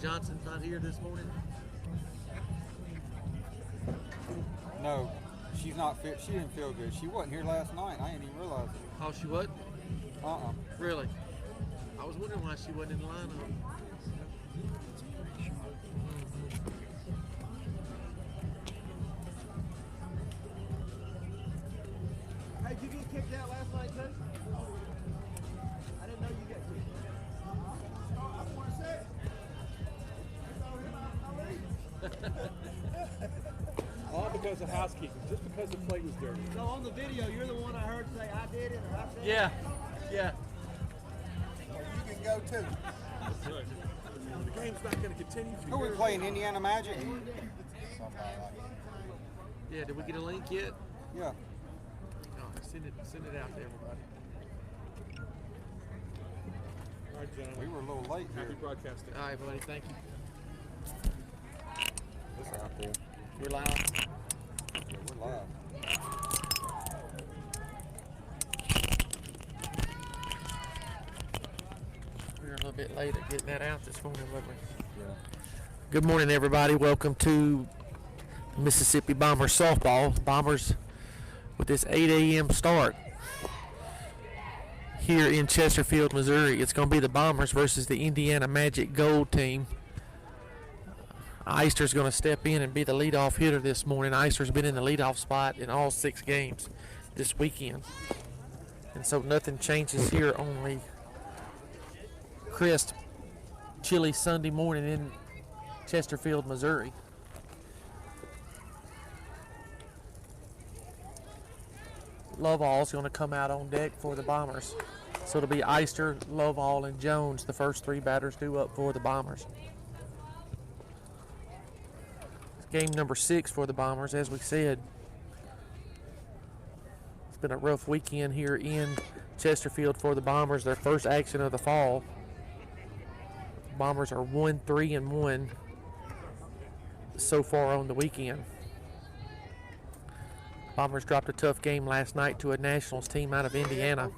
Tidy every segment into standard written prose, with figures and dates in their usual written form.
Johnson's not here this morning? No, she's not fit. She didn't feel good. She wasn't here last night. I didn't even realize it. Oh, she what? Really? I was wondering why she wasn't in the lineup. Hey, did you get kicked out last night, too? I didn't know you got kicked out. Oh, I want to say it. All because of housekeeping, just because the plate was dirty. So on the video, you're the one I heard say, I did it, or I said Yeah. Yeah. You can go, too. That's right. The game's not going to continue. Who are we playing? Indiana Magic? Yeah, did we get a link yet? Yeah. No, send it out to everybody. All right, gentlemen. We were a little late Happy here. broadcasting. All right, buddy, thank you. This out there. We're live. Yeah, we're live. We were a little bit late at getting that out this morning, wasn't we? Yeah. Good morning, everybody. Welcome to Mississippi Bombers softball. Bombers with this 8 a.m. start here in Chesterfield, Missouri. It's going to be the Bombers versus the Indiana Magic Gold team. Eister's going to step in and be the leadoff hitter this morning. Eister's been in the leadoff spot in all 6 games this weekend. And so nothing changes here on the crisp, chilly Sunday morning in Chesterfield, Missouri. Loveall's going to come out on deck for the Bombers. So it'll be Eister, Loveall, and Jones, the first 3 batters due up for the Bombers. Game number 6 for the Bombers, as we said. It's been a rough weekend here in Chesterfield for the Bombers, their first action of the fall. Bombers are 1-3-1 so far on the weekend. Bombers dropped a tough game last night to a Nationals team out of Indiana.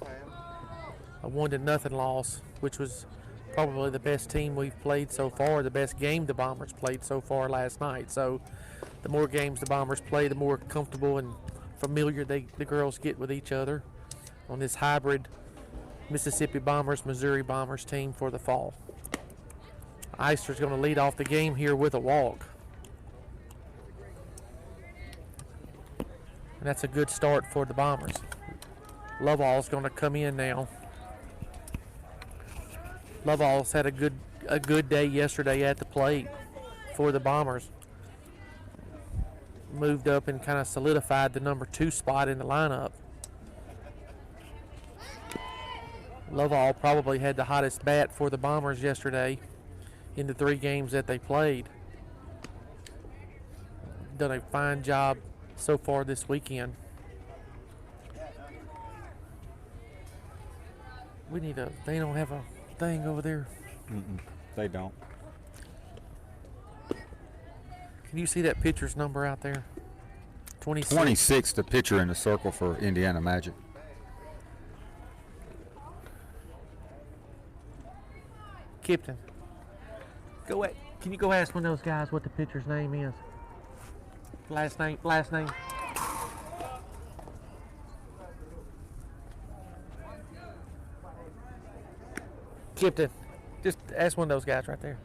A 1-0 loss, which was probably the best team we've played so far, the best game the Bombers played so far last night. So the more games the Bombers play, the more comfortable and familiar the girls get with each other on this hybrid Mississippi Bombers, Missouri Bombers team for the fall. Eister's going to lead off the game here with a walk. And that's a good start for the Bombers. Loveall's going to come in now. Loveall's had a good day yesterday at the plate for the Bombers. Moved up and kind of solidified the number 2 spot in the lineup. Loveall probably had the hottest bat for the Bombers yesterday in the 3 games that they played. Done a fine job so far this weekend. They don't have a thing over there. They don't. Can you see that pitcher's number out there? 26. 26, the pitcher in the circle for Indiana Magic. Kipton. Can you go ask one of those guys what the pitcher's name is? Last name. Kipton. Just ask one of those guys right there.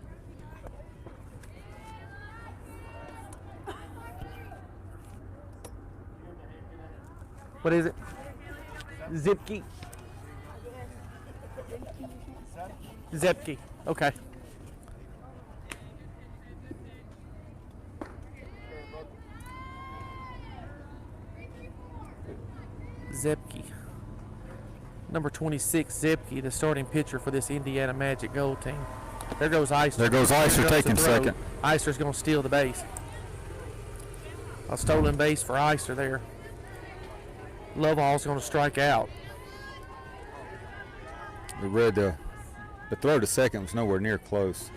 What is it? Zipke. Zepke. Okay. Zepke. Number 26, Zepke, the starting pitcher for this Indiana Magic Gold team. There goes Eister. There goes Eister taking second. Eister's going to steal the base. A stolen base for Eister there. Loveall's going to strike out. The throw to second was nowhere near close.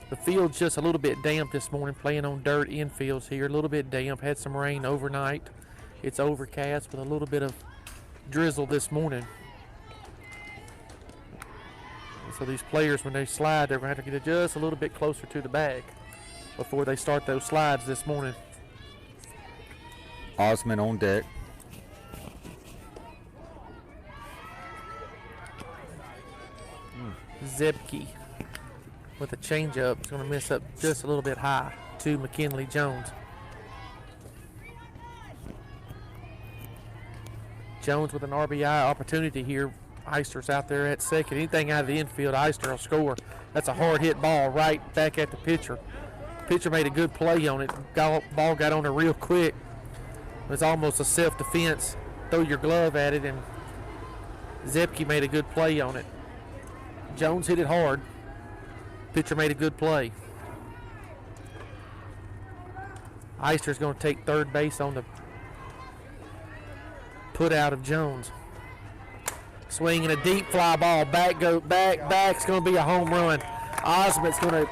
The field's just a little bit damp this morning, playing on dirt infields here. A little bit damp. Had some rain overnight. It's overcast with a little bit of drizzle this morning. As So these players, when they slide, they're going to have to get just a little bit closer to the bag before they start those slides this morning. Osmond on deck. Zebke with a changeup is going to miss up just a little bit high to McKinley Jones. Jones with an RBI opportunity here. Eister's out there at second. Anything out of the infield, Eister will score. That's a hard hit ball right back at the pitcher. Pitcher made a good play on it. Ball got on there real quick. It was almost a self-defense. Throw your glove at it, and Zebke made a good play on it. Jones hit it hard. Pitcher made a good play. Eister's going to take third base on the put out of Jones. Swinging a deep fly ball. Back's going to be a home run. Osmond's going to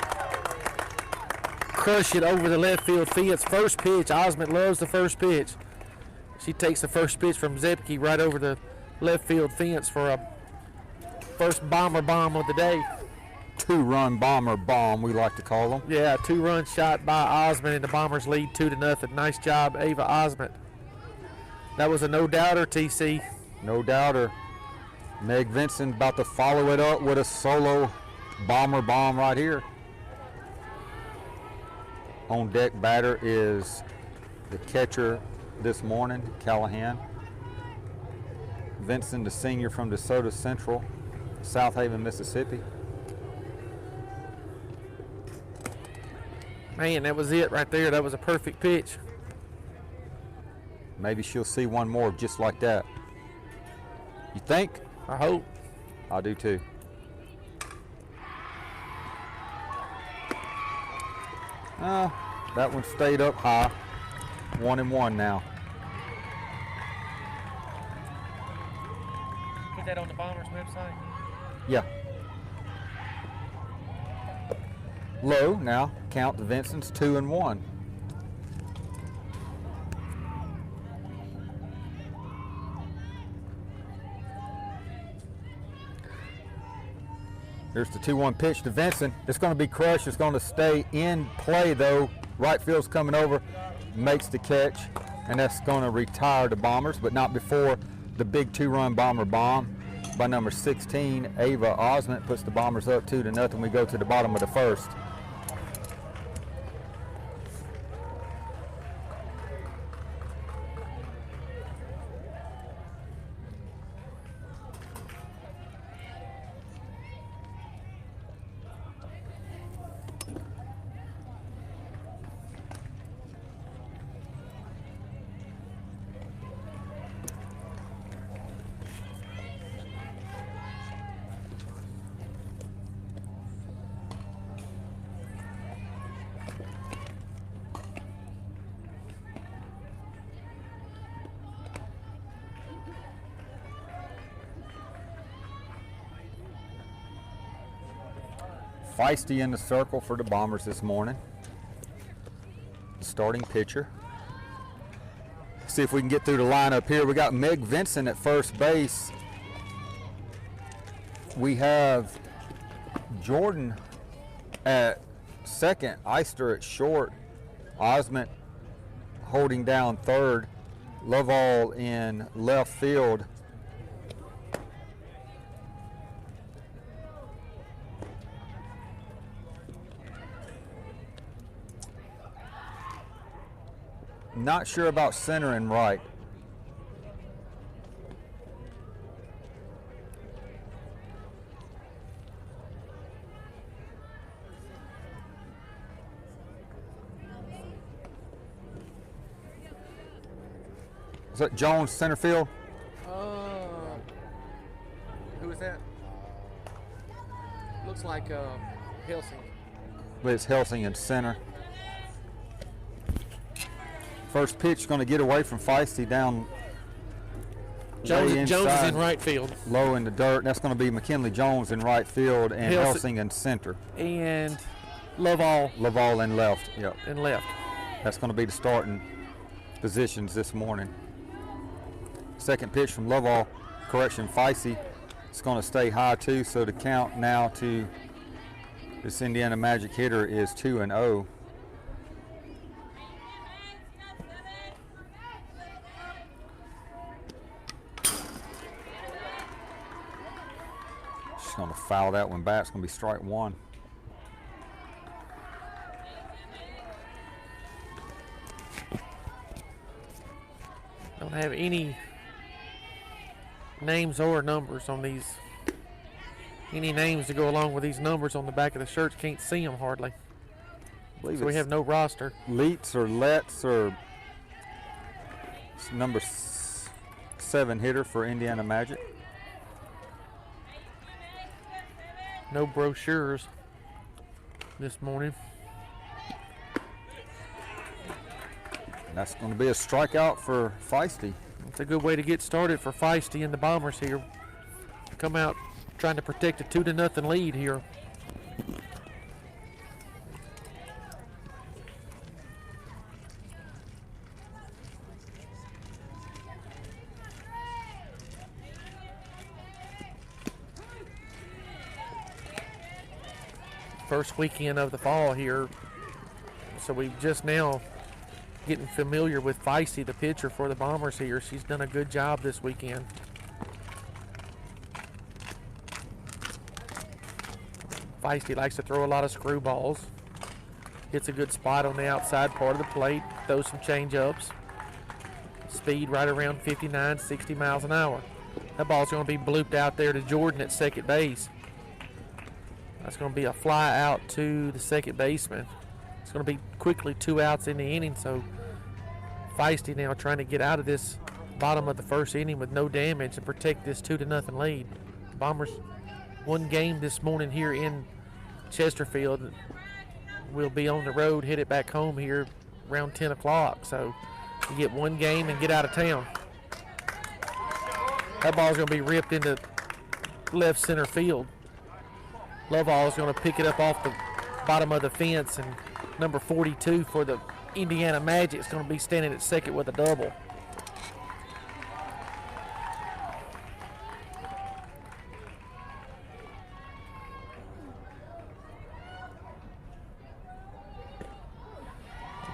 crush it over the left field fence. First pitch. Osmond loves the first pitch. She takes the first pitch from Zebke right over the left field fence for a first bomber bomb of the day. Two-run bomber bomb, we like to call them. Yeah, two-run shot by Osmond, and the Bombers lead 2-0. Nice job, Ava Osmond. That was a no-doubter, TC. No doubter. Meg Vincent about to follow it up with a solo bomber bomb right here. On deck batter is the catcher this morning, Callahan. Vincent, the senior from DeSoto Central, South Haven, Mississippi. Man, that was it right there. That was a perfect pitch. Maybe she'll see one more just like that. You think? I hope. I do too. That one stayed up high. 1-1 now. Put that on the Bombers website? Yeah. Low now. Count the Vincent's 2-1. Here's the 2-1 pitch to Vincent. It's going to be crushed. It's going to stay in play though. Right field's coming over, makes the catch, and that's going to retire the Bombers, but not before the big two-run bomber bomb by number 16, Ava Osmond, puts the Bombers up 2-0. We go to the bottom of the first. Feisty in the circle for the Bombers this morning. The starting pitcher. See if we can get through the lineup here. We got Meg Vincent at first base. We have Jordan at second, Eister at short, Osmond holding down third, Lovell in left field. Not sure about center and right. Is that Jones center field? Who is that? Looks like Helsing. But it's Helsing in center. First pitch going to get away from Feisty down. Jones is in right field. Low in the dirt. That's going to be McKinley Jones in right field and Helsing in center. And Lovell in left. Yep. in left. That's going to be the starting positions this morning. Second pitch from Lovell. Correction, Feisty It's going to stay high too, so the count now to this Indiana Magic hitter is 2-0. She's going to foul that one back. It's going to be strike one. Don't have any names or numbers on these. Any names to go along with these numbers on the back of the shirts. Can't see them hardly. So we have no roster. Leets or Letts or number 7 hitter for Indiana Magic. No brochures this morning. That's going to be a strikeout for Feisty. It's a good way to get started for Feisty and the Bombers here. Come out trying to protect a 2-0 lead here. First weekend of the fall here, so we just now getting familiar with Feisty, the pitcher for the Bombers here. She's done a good job this weekend. Feisty likes to throw a lot of screwballs. Hits a good spot on the outside part of the plate. Throws some change-ups. Speed right around 59, 60 miles an hour. That ball's going to be blooped out there to Jordan at second base. That's going to be a fly out to the second baseman. It's going to be quickly 2 outs in the inning, so Feisty now trying to get out of this bottom of the first inning with no damage and protect this 2-0 lead. Bombers one game this morning here in Chesterfield. We'll be on the road, headed back home here around 10 o'clock. So you get one game and get out of town. That ball's going to be ripped into left center field. Lovall is going to pick it up off the bottom of the fence, and number 42 for the Indiana Magic is going to be standing at second with a double.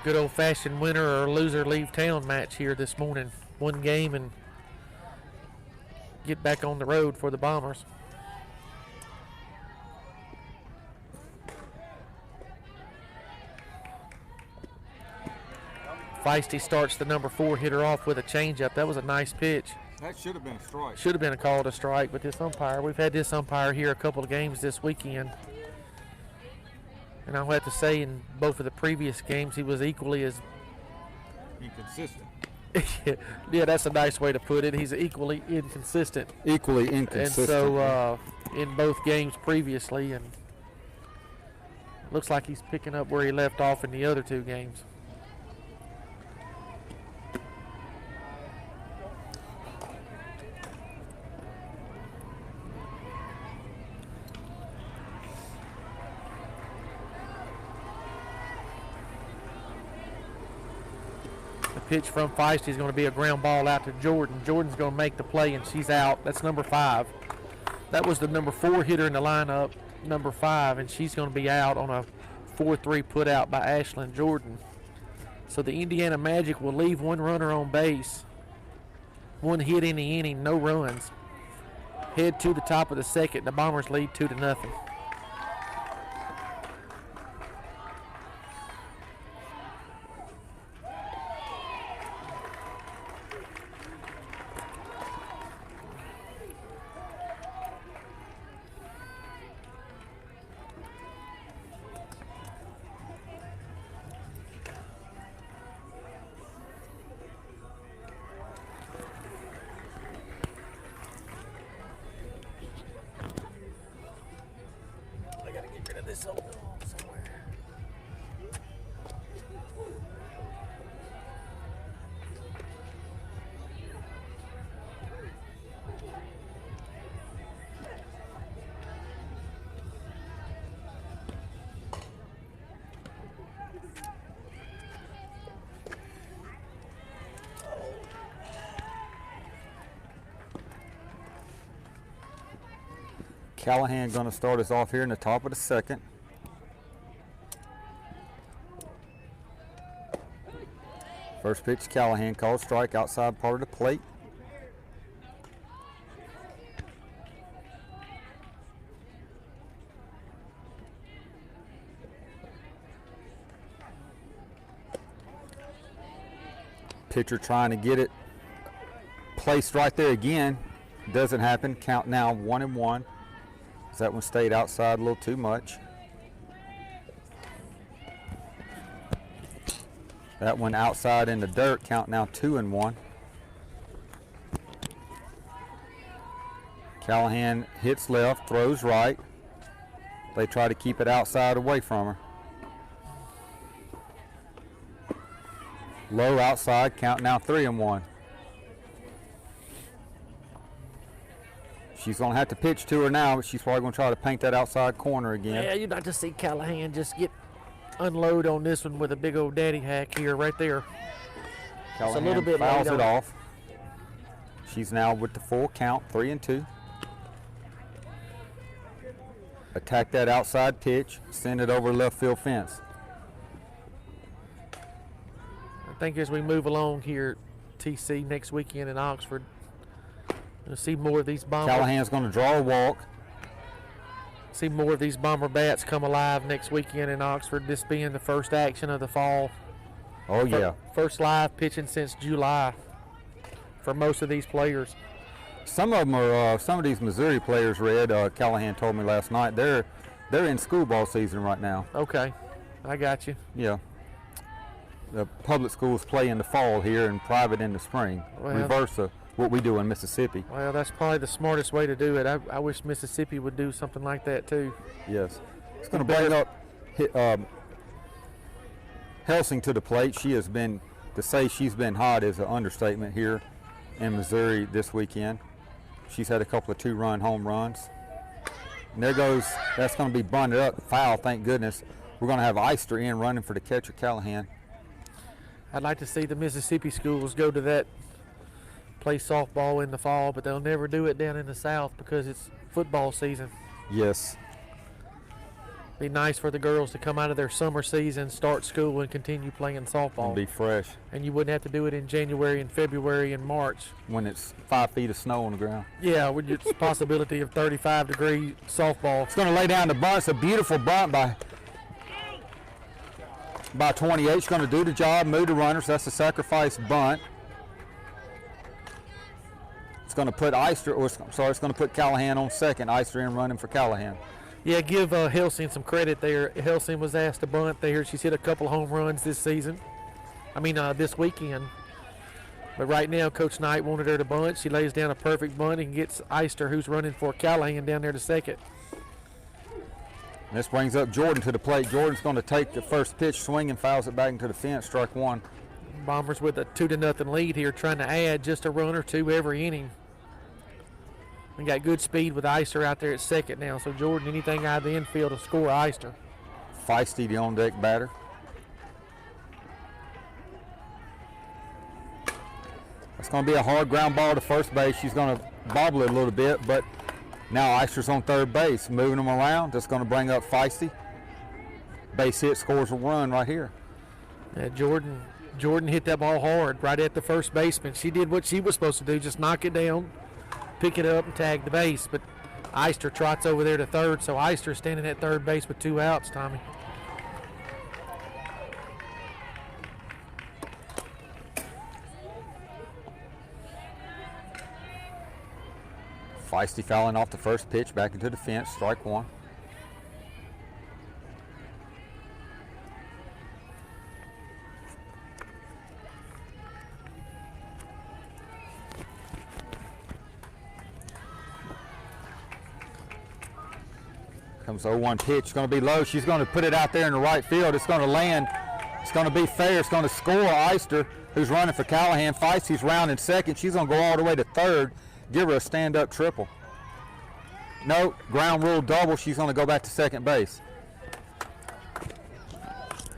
Good old-fashioned winner or loser leave town match here this morning. One game and get back on the road for the Bombers. Feisty starts the number 4 hitter off with a changeup. That was a nice pitch. That should have been a strike. Should have been a call to strike, but this umpire, we've had this umpire here a couple of games this weekend. And I'll have to say in both of the previous games, he was equally as... Inconsistent. Yeah, that's a nice way to put it. He's equally inconsistent. Equally inconsistent. And so in both games previously, and looks like he's picking up where he left off in the other 2 games. Pitch from Feisty is going to be a ground ball out to Jordan. Jordan's going to make the play, and she's out. That's number 5. That was the number 4 hitter in the lineup, number 5, and she's going to be out on a 4-3 put out by Ashlyn Jordan. So the Indiana Magic will leave 1 runner on base, 1 hit in the inning, no runs. Head to the top of the second. The Bombers lead 2-0. This open somewhere. Callahan going to start us off here in the top of the second. First pitch, Callahan called strike outside part of the plate. Pitcher trying to get it placed right there again. Doesn't happen. Count now 1-1. That one stayed outside a little too much. That one outside in the dirt. Count now 2-1. Callahan hits left, throws right. They try to keep it outside away from her. Low outside, count now 3-1. She's going to have to pitch to her now, but she's probably going to try to paint that outside corner again. Yeah, you'd like to see Callahan just get unload on this one with a big old daddy hack here, right there. Callahan a little bit fouls late it on. off. She's now with the full count, 3-2. Attack that outside pitch, send it over left field fence. I think as we move along here, TC, next weekend in Oxford, you'll see more of these Bomber. Callahan's going to draw a walk. See more of these Bomber bats come alive next weekend in Oxford. This being the first action of the fall. Oh yeah. First live pitching since July for most of these players. Some of them are. Some of these Missouri players, Red, Callahan told me last night, they're in school ball season right now. Okay, I got you. Yeah. The public schools play in the fall here and private in the spring. Well, Reverse of what we do in Mississippi. Well, that's probably the smartest way to do it. I wish Mississippi would do something like that too. Yes. It's going to bring up Helsing to the plate. She has been, to say she's been hot is an understatement here in Missouri this weekend. She's had a couple of 2-run home runs. And there goes, that's going to be bunted up, foul, thank goodness. We're going to have Eister in running for the catcher, Callahan. I'd like to see the Mississippi schools go to that, play softball in the fall, but they'll never do it down in the South because it's football season. Yes. Be nice for the girls to come out of their summer season, start school, and continue playing softball. And be fresh. And you wouldn't have to do it in January and February and March. When it's 5 feet of snow on the ground. Yeah, with the possibility of 35-degree softball. It's going to lay down the bunt. It's a beautiful bunt by 28. It's going to do the job, move the runners. That's a sacrifice bunt. It's going to put Eister, or sorry, it's going to put Callahan on second. Eister in running for Callahan. Yeah, give Helsing some credit there. Helsing was asked to bunt there. She's hit a couple home runs this season. This weekend. But right now, Coach Knight wanted her to bunt. She lays down a perfect bunt and gets Eister, who's running for Callahan, down there to second. This brings up Jordan to the plate. Jordan's going to take the first pitch, swing, and fouls it back into the fence. Strike one. Bombers with a 2-0 lead here, trying to add just a run or two every inning. We got good speed with Eister out there at second now. So Jordan, anything out of the infield will score Eister. Feisty, the on-deck batter. It's going to be a hard ground ball to first base. She's going to bobble it a little bit, but now Eister's on third base, moving them around. That's going to bring up Feisty. Base hit, scores a run right here. Yeah, Jordan hit that ball hard right at the first baseman. She did what she was supposed to do, just knock it down, pick it up, and tag the base. But Eister trots over there to third, so Eister standing at third base with 2 outs, Tommy. Feisty fouling off the first pitch, back into the fence, strike one. Comes 0-1 pitch, it's going to be low. She's going to put it out there in the right field. It's going to land. It's going to be fair. It's going to score Eister, who's running for Callahan. Feisty's rounding second. She's going to go all the way to third. Give her a stand-up triple. No, ground rule double. She's going to go back to second base.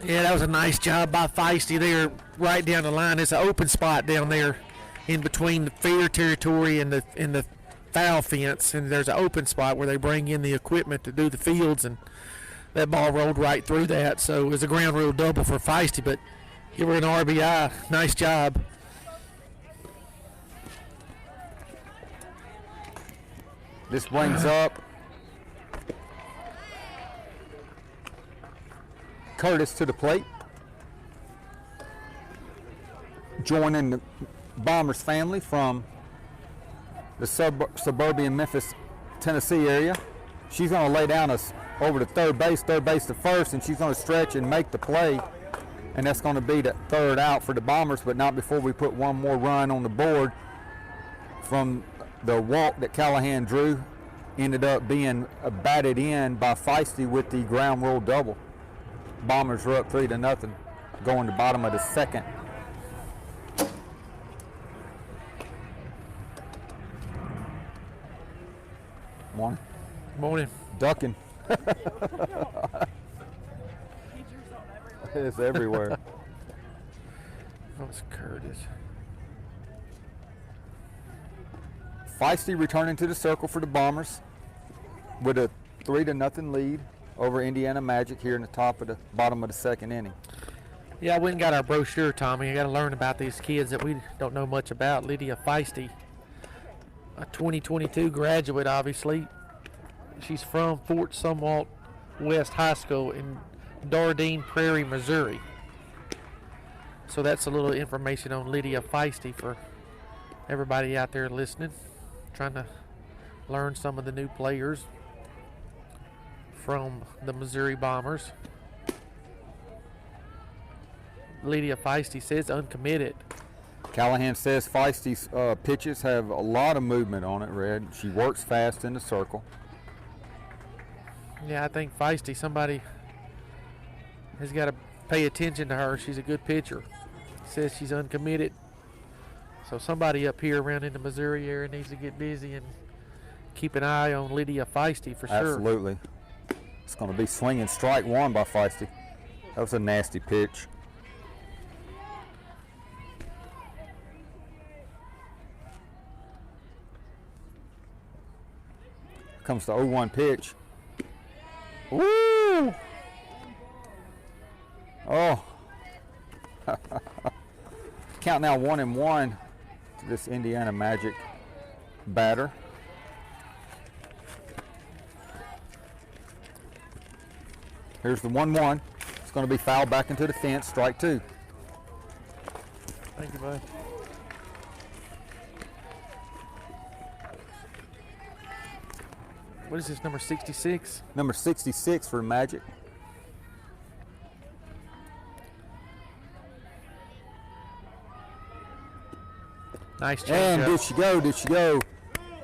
Yeah, that was a nice job by Feisty there, right down the line. It's an open spot down there in between the fair territory and the foul fence, and there's an open spot where they bring in the equipment to do the fields, and that ball rolled right through that. So it was a ground rule double for Feisty, but give her an RBI. Nice job. This brings up Curtis to the plate, joining the Bombers family from the suburban Memphis, Tennessee area. She's going to lay down us over to third base to first, and she's going to stretch and make the play, and that's going to be the third out for the Bombers, but not before we put one more run on the board from the walk that Callahan drew. Ended up being batted in by Feisty with the ground rule double. Bombers are up 3-0, going to bottom of the second. Morning. Morning. Ducking. It's everywhere. That was Curtis. Feisty returning to the circle for the Bombers with a 3-0 lead over Indiana Magic here in the bottom of the second inning. Yeah, I went and got our brochure, Tommy. I got to learn about these kids that we don't know much about. Lydia Feisty, a 2022 graduate, obviously. She's from Fort Sumwalt West High School in Dardenne Prairie, Missouri. So that's a little information on Lydia Feisty for everybody out there listening, trying to learn some of the new players from the Missouri Bombers. Lydia Feisty says uncommitted. Callahan says Feisty's pitches have a lot of movement on it, Red. She works fast in the circle. Yeah, I think Feisty, somebody has got to pay attention to her. She's a good pitcher. Says she's uncommitted. So somebody up here around in the Missouri area needs to get busy and keep an eye on Lydia Feisty for sure. Absolutely. It's going to be swinging strike one by Feisty. That was a nasty pitch. Comes the 0-1 pitch. Woo! Oh. Count now 1-1 to this Indiana Magic batter. Here's the 1-1. It's going to be fouled back into the fence, strike two. Thank you, bud. What is this, number 66? Number 66 for Magic. Nice change. And did she go? Did she go?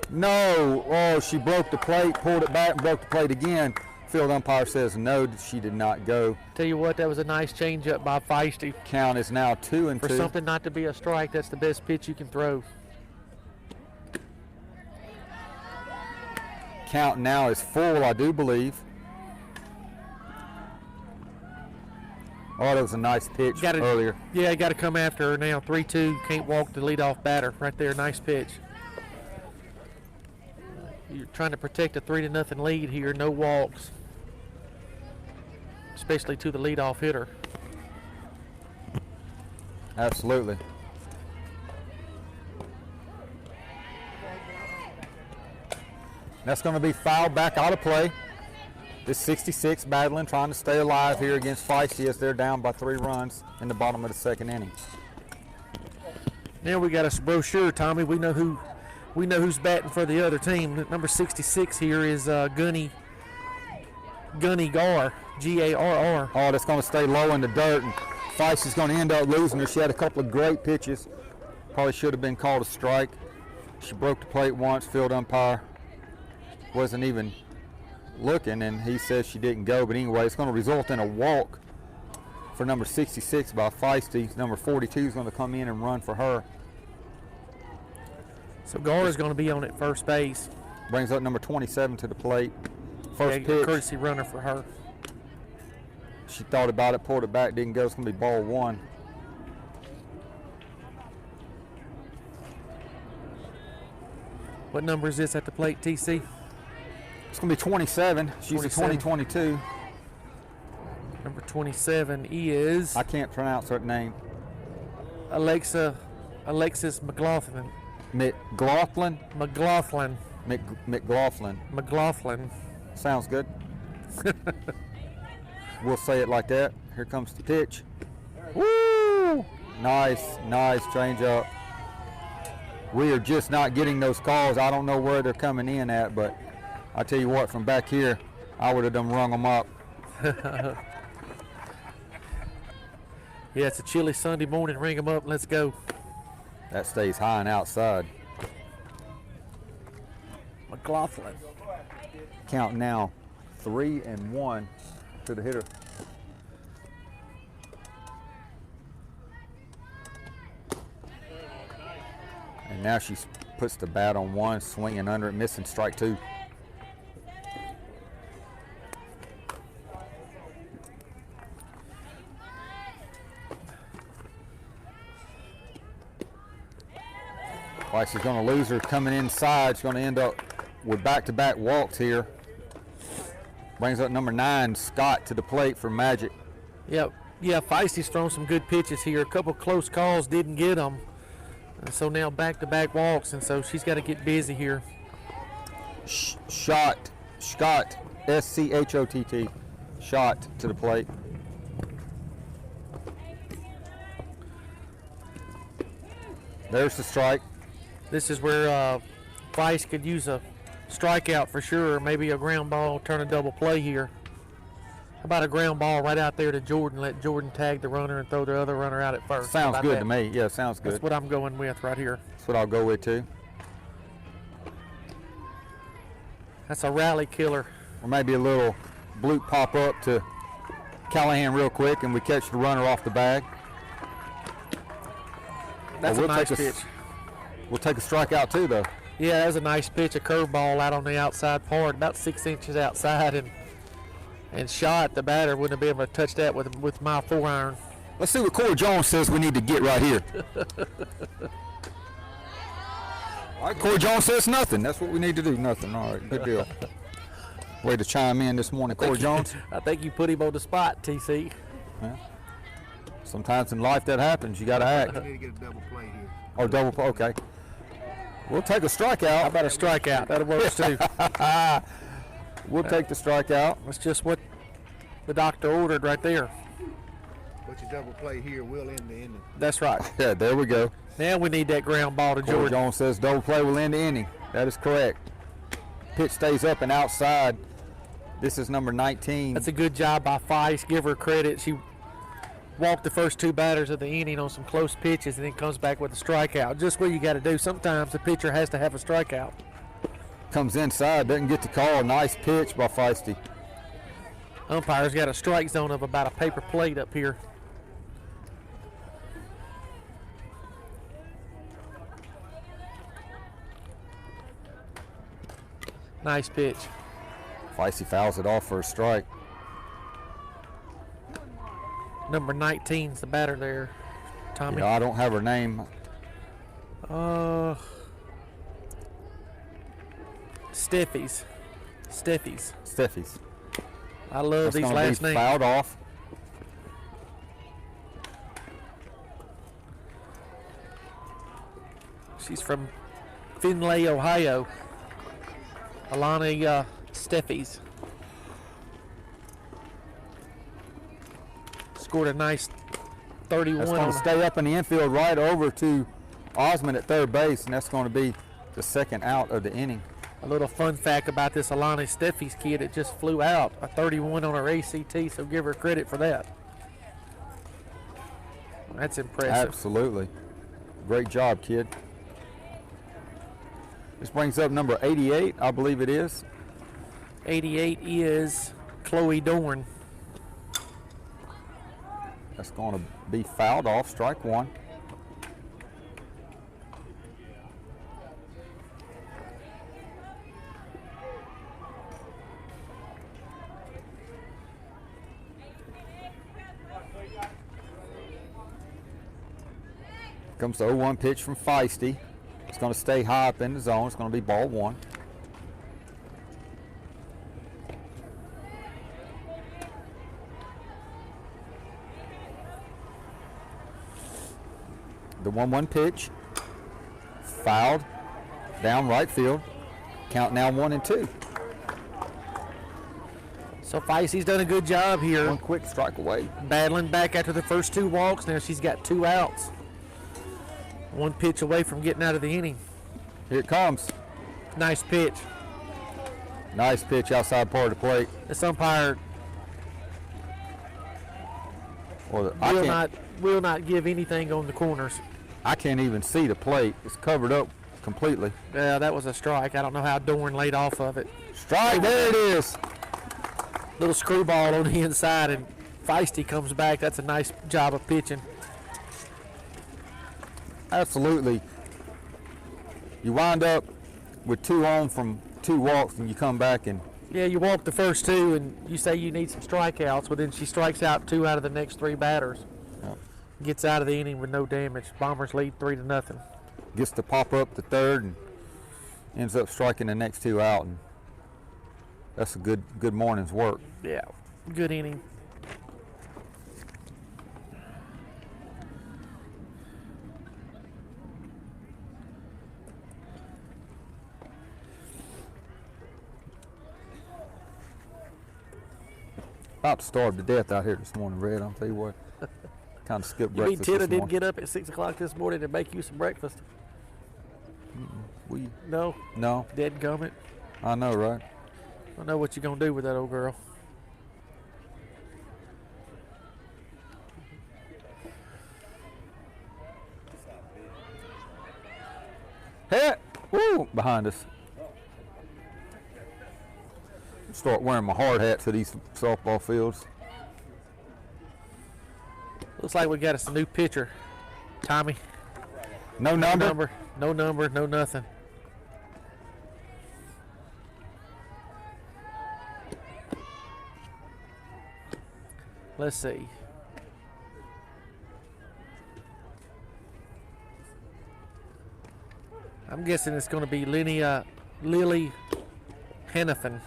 No. Oh, she broke the plate, pulled it back, and broke the plate again. Field umpire says no, she did not go. Tell you what, that was a nice change up by Feisty. Count is now 2-2. For something not to be a strike, that's the best pitch you can throw. Count now is full, I do believe. Oh, that was a nice pitch earlier. Yeah, you got to come after her now. 3-2. Can't walk the leadoff batter. Right there, nice pitch. You're trying to protect a 3-0 lead here. No walks, especially to the leadoff hitter. Absolutely. That's going to be fouled back out of play. This 66 battling, trying to stay alive here against Feisty as they're down by 3 runs in the bottom of the second inning. Now we got a brochure, Tommy. We know who's batting for the other team. Number 66 here is Gunny Garr, Garr. Oh, that's going to stay low in the dirt, and Feisty's going to end up losing her. She had a couple of great pitches. Probably should have been called a strike. She broke the plate once. Field umpire wasn't even looking, and he says she didn't go. But anyway, it's going to result in a walk for number 66 by Feisty. Number 42 is going to come in and run for her. So Garr is going to be on at first base. Brings up number 27 to the plate. First pitch. Courtesy runner for her. She thought about it, pulled it back, didn't go. It's going to be ball one. What number is this at the plate, TC? It's going to be 27. She's 27. a 2022. Number 27 is I can't pronounce her name. Alexis McLaughlin. McLaughlin? McLaughlin. McLaughlin. McLaughlin. Sounds good. We'll say it like that. Here comes the pitch. Woo! Nice change up. We are just not getting those calls. I don't know where they're coming in at, but I tell you what, from back here, I would have done rung them up. Yeah, it's a chilly Sunday morning. Ring them up. Let's go. That stays high and outside. McLaughlin. Count now 3-1 to the hitter. And now she puts the bat on one, swinging under it, missing strike two. Well, she's going to lose her coming inside. She's going to end up with back-to-back walks here. Brings up number 9, Scott, to the plate for Magic. Yep. Yeah, Feisty's thrown some good pitches here. A couple close calls, didn't get them. And so now back-to-back walks, and so she's got to get busy here. Scott, S-C-H-O-T-T, shot to the plate. There's the strike. This is where Feist could use a strikeout for sure, or maybe a ground ball, turn a double play here. How about a ground ball right out there to Jordan, let Jordan tag the runner and throw the other runner out at first? Sounds good to me. Yeah, sounds good. That's what I'm going with right here. That's what I'll go with too. That's a rally killer. Or maybe a little bloop pop up to Callahan real quick and we catch the runner off the bag. That's a nice pitch. We'll take a strikeout too though. Yeah, that was a nice pitch, a curveball out on the outside part, about 6 inches outside, and shot. The batter wouldn't have been able to touch that with my 4-iron. Let's see what Corey Jones says we need to get right here. All right, Corey Jones says nothing. That's what we need to do, nothing. All right, good deal. Way to chime in this morning, Corey Jones. I think you put him on the spot, TC. Yeah. Sometimes in life that happens. You got to act. I need to get a double play here. Or double play, okay. We'll take a strikeout. How about a strikeout? That works too. We'll take the strikeout. That's just what the doctor ordered right there. But your double play here will end the inning. That's right. Yeah, there we go. Now we need that ground ball to Corey Jordan. Jones says double play will end the inning. That is correct. Pitch stays up and outside. This is number 19. That's a good job by Feist. Give her credit. She walked the first 2 batters of the inning on some close pitches and then comes back with a strikeout. Just what you got to do. Sometimes the pitcher has to have a strikeout. Comes inside, doesn't get the call. Nice pitch by Feisty. Umpire's got a strike zone of about a paper plate up here. Nice pitch. Feisty fouls it off for a strike. Number 19's the batter there, Tommy. You know, I don't have her name. Steffi's. I love That's these gonna last be names. fouled off. She's from Findlay, Ohio. Alana Steffi's. Scored a nice 31 That's on going to stay up in the infield right over to Osmond at third base, and that's going to be the second out of the inning. A little fun fact about this Alana Steffi's kid, it just flew out. A 31 on her ACT, so give her credit for that. That's impressive. Absolutely. Great job, kid. This brings up number 88, I believe it is. 88 is Chloe Dorn. That's going to be fouled off, strike one. Comes the 0-1 pitch from Feisty. It's going to stay high up in the zone. It's going to be ball 1. The 1-1 pitch, fouled, down right field. Count now 1 and 2. So Feisty's done a good job here. One quick strike away. Battling back after the first 2 walks. Now she's got 2 outs. 1 pitch away from getting out of the inning. Here it comes. Nice pitch. Nice pitch outside part of the plate. This umpire Well, will not give anything on the corners. I can't even see the plate. It's covered up completely. Yeah, that was a strike. I don't know how Dorn laid off of it. Strike, there it is. Little screwball on the inside, and Feisty comes back. That's a nice job of pitching. Absolutely. You wind up with 2 on from 2 walks, and you come back and Yeah, you walk the first 2, and you say you need some strikeouts, but then she strikes out 2 out of the next 3 batters. Yep. Gets out of the inning with no damage. Bombers lead 3-0. gets to pop up the third and ends up striking the next 2 out. And that's a good morning's work. Yeah, good inning. About to starve to death out here this morning, Red. I'll tell you what. Kind of skipped You mean breakfast Tina this didn't morning. get up at 6 o'clock this morning and make you some breakfast? We, No? no, Dead gummit? I know, right? I don't know what you're going to do with that old girl. Hit! Woo! Behind us. Start wearing my hard hat to these softball fields. Looks like we got us a new pitcher. Tommy. No number. No number, no nothing. Let's see. I'm guessing it's going to be Lily Hennepin.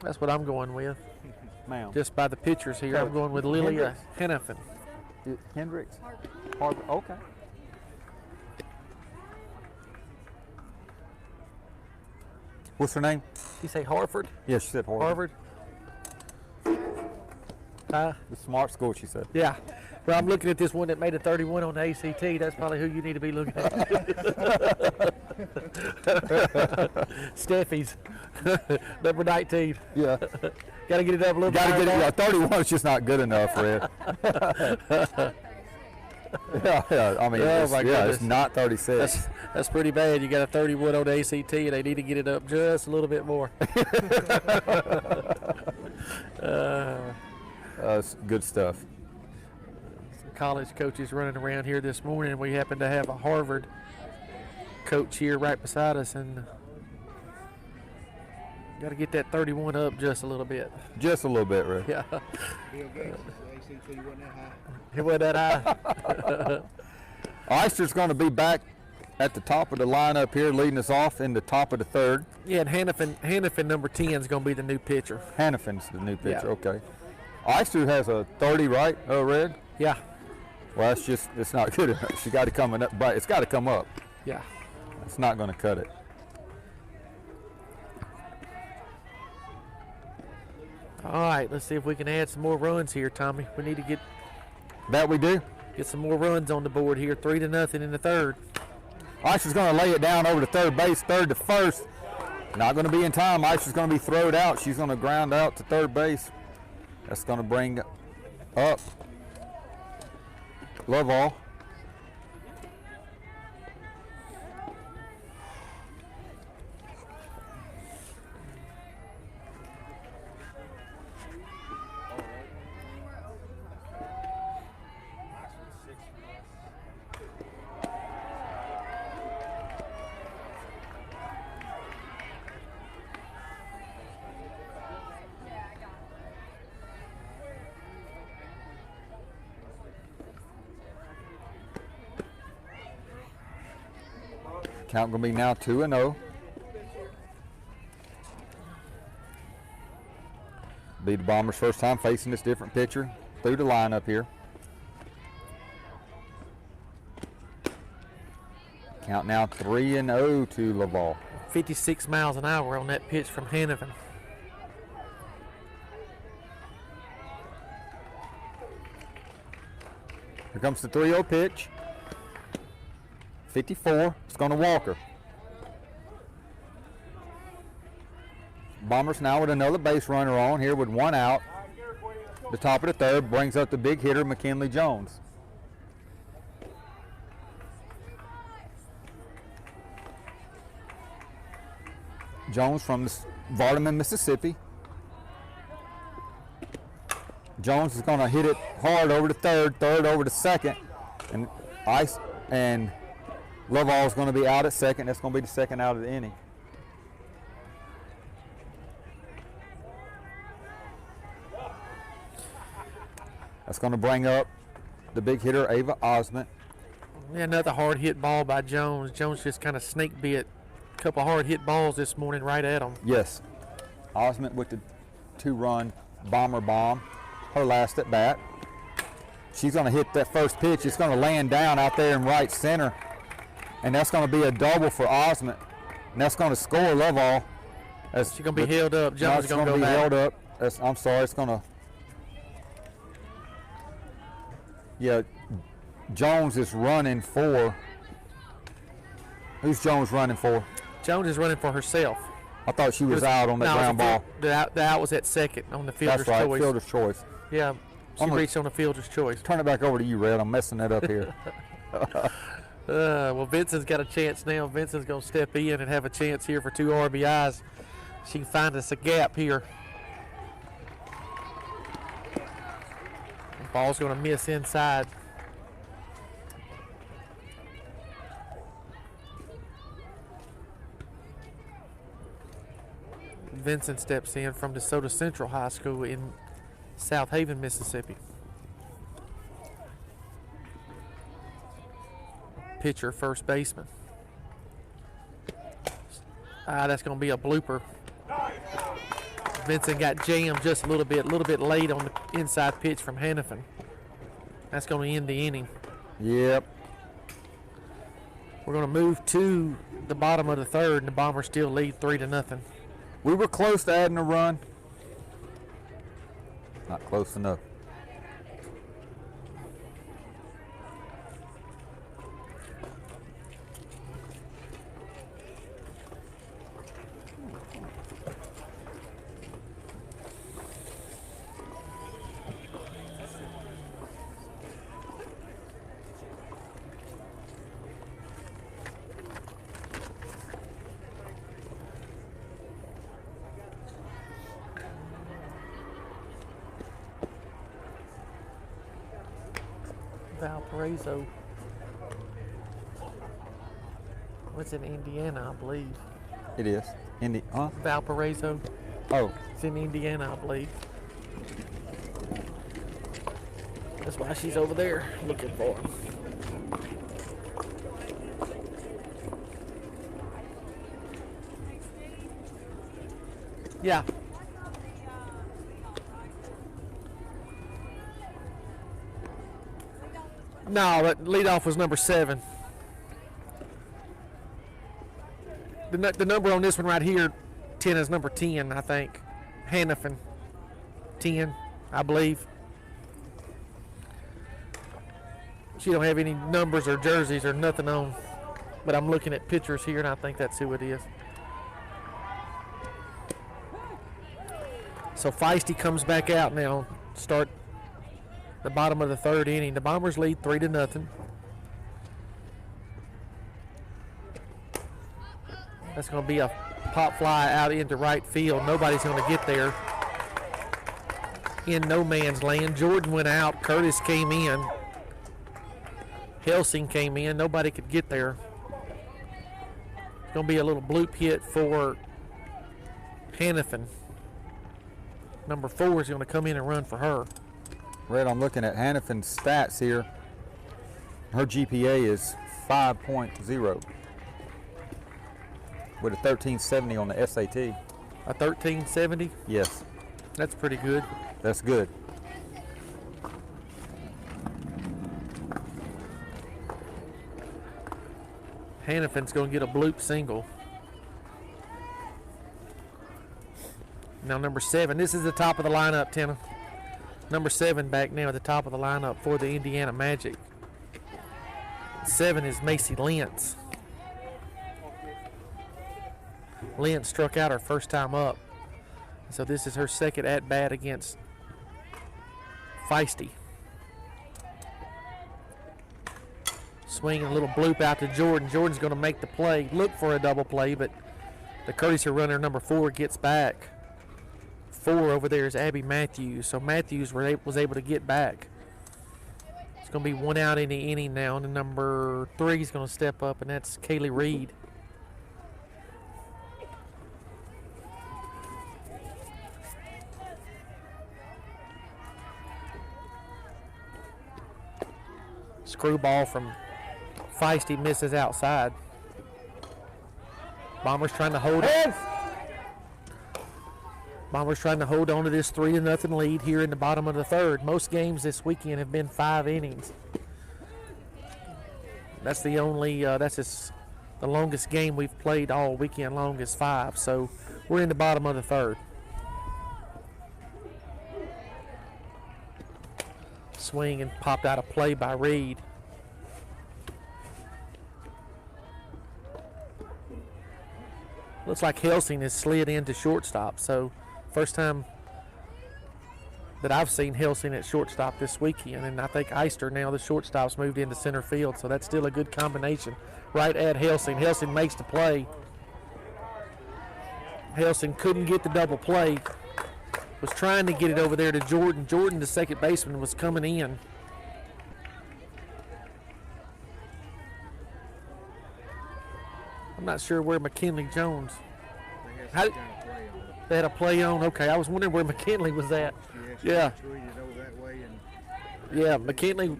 That's what I'm going with. Ma'am. Just by the pictures here, I'm going with Lily Hendricks. Hennepin. Hendricks. Harvard. Okay. What's her name? You say Hartford? Yeah, she said Harvard. Harvard? The smart school, she said. Yeah. Well, I'm looking at this one that made a 31 on the ACT. That's probably who you need to be looking at. Steffi's, number 19. Yeah. Got to get it up a little bit. Got to higher get it. now. Yeah, 31 is just not good enough, Red. yeah. I mean, Oh, it's, my yeah, goodness. it's not 36. That's pretty bad. You got a 31 on the ACT, and they need to get it up just a little bit more. It's good stuff. College coaches running around here this morning, and we happen to have a Harvard coach here right beside us, and got to get that 31 up just a little bit. Just a little bit, Red. Yeah, Bill Gates, the ACT wasn't that high. it wasn't that high. Oyster's going to be back at the top of the lineup here, leading us off in the top of the third. Yeah, and Hannafin number 10 is going to be the new pitcher. Hannafin's the new pitcher. Yeah. Okay. Oyster has a 30, right? Red. Yeah, Well, it's not good enough. She got to come up, but it's got to come up. yeah. It's not going to cut it. All right, let's see if we can add some more runs here, Tommy. We need to get That we do. some more runs on the board here. 3-0 in the third. Oyster's going to lay it down over to third base, third to first. Not going to be in time. Oyster's going to be throwed out. She's going to ground out to third base. That's going to bring up Lovall. Count gonna be now 2-0. Be the Bombers' first time facing this different pitcher through the lineup here. Count now 3-0 to Laval. 56 miles an hour on that pitch from Hannafin. Here comes the 3-0 pitch. 54. It's going to Walker. Bombers now with another base runner on here with 1 out. The top of the third brings up the big hitter, McKinley Jones. Jones from Vardaman, Mississippi. Jones is going to hit it hard over to third over to second, and Laval is going to be out at second. That's going to be the second out of the inning. That's going to bring up the big hitter, Ava Osment. Yeah, another hard hit ball by Jones. Jones just kind of snake bit a couple hard hit balls this morning right at him. Yes. Osment with the 2-run bomber bomb, her last at bat. She's going to hit that first pitch. It's going to land down out there in right center, and that's going to be a double for Osment, and that's going to score Laval. She's going to be held up. Jones is going to go be back. held up. I'm sorry. It's going to. Yeah, Jones is running for. Who's Jones running for? Jones is running for herself. I thought she was out on that ground ball. The out was at second on the fielder's That's right, choice. fielder's choice. Yeah, she reached on the fielder's choice. Turn it back over to you, Red. I'm messing that up here. Well, Vincent's got a chance now. Vincent's going to step in and have a chance here for 2 RBIs. She can find us a gap here. The ball's going to miss inside. Vincent steps in from DeSoto Central High School in South Haven, Mississippi. Pitcher, first baseman. That's going to be a blooper. Vincent got jammed just a little bit late on the inside pitch from Hannafin. That's going to end the inning. Yep. We're going to move to the bottom of the third, and the Bombers still lead 3-0. We were close to adding a run. Not close enough. Valparaiso. What's in Indiana, I believe. It is. Valparaiso. Oh. It's in Indiana, I believe. That's why she's over there looking for him. Yeah. No, that leadoff was number 7. The number on this one right here, 10, is number 10, I think. Hannafin, 10, I believe. She don't have any numbers or jerseys or nothing on, but I'm looking at pictures here, and I think that's who it is. So Feisty comes back out now. Start the bottom of the third inning. The Bombers lead 3-0. That's going to be a pop fly out into right field. Nobody's going to get there. In no man's land. Jordan went out. Curtis came in. Helsing came in. Nobody could get there. It's going to be a little bloop hit for Hannafin. Number 4 is going to come in and run for her. Red, I'm looking at Hannafin's stats here. Her GPA is 5.0. with a 1370 on the SAT. A 1370. Yes, That's pretty good. that's good. Hannafin's going to get a bloop single. Now number 7. This is the top of the lineup, Tina. Number 7 back now at the top of the lineup for the Indiana Magic. 7 is Macy Lentz. Lentz struck out her first time up. So this is her second at-bat against Feisty. Swinging a little bloop out to Jordan. Jordan's going to make the play. Look for a double play, but the courtesy runner number 4 gets back. 4 over there is Abby Matthews. So Matthews was able to get back. It's going to be 1 out in the inning now, and the number 3 is going to step up, and that's Kaylee Reed. Screwball from Feisty misses outside. Bombers trying to hold on. Bombers trying to hold on to this 3-0 lead here in the bottom of the third. Most games this weekend have been 5 innings. That's the only, the longest game we've played all weekend long is 5. So we're in the bottom of the third. Swing and popped out a play by Reed. Looks like Helsing has slid into shortstop. So first time that I've seen Helsing at shortstop this weekend, and I think Eister now, the shortstop's moved into center field, so that's still a good combination. Right at Helsing. Helsing makes the play. Helsing couldn't get the double play. Was trying to get it over there to Jordan. Jordan, the second baseman, was coming in. I'm not sure where McKinley Jones. They had a play on. Okay, I was wondering where McKinley was at. Yeah. Yeah, McKinley.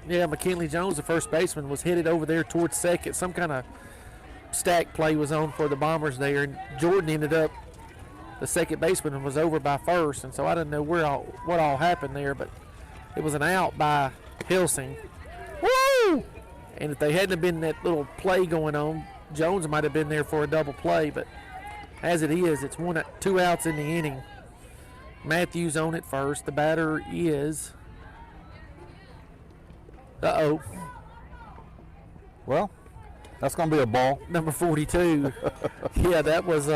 Yeah, McKinley Jones, the first baseman, was headed over there towards second. Some kind of stack play was on for the Bombers there, and Jordan ended up. The second baseman was over by first, and so I didn't know what all happened there, but it was an out by Helsing. Woo! And if they hadn't been that little play going on, Jones might have been there for a double play, but as it is, it's 2 outs in the inning. Matthews on it first. The batter is Well, that's going to be a ball. number 42. Yeah, that was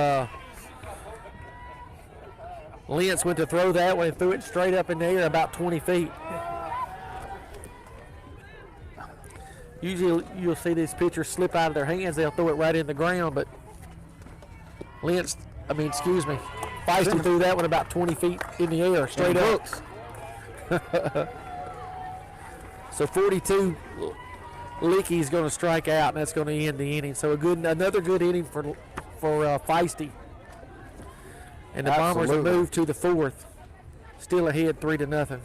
Lentz went to throw that one and threw it straight up in the air about 20 feet. Usually you'll see these pitchers slip out of their hands. They'll throw it right in the ground, but Feisty threw that one about 20 feet in the air, straight up. So 42, Licky's going to strike out, and that's going to end the inning. So another good inning for Feisty. And the Bombers have moved to the 4th, still ahead 3-0.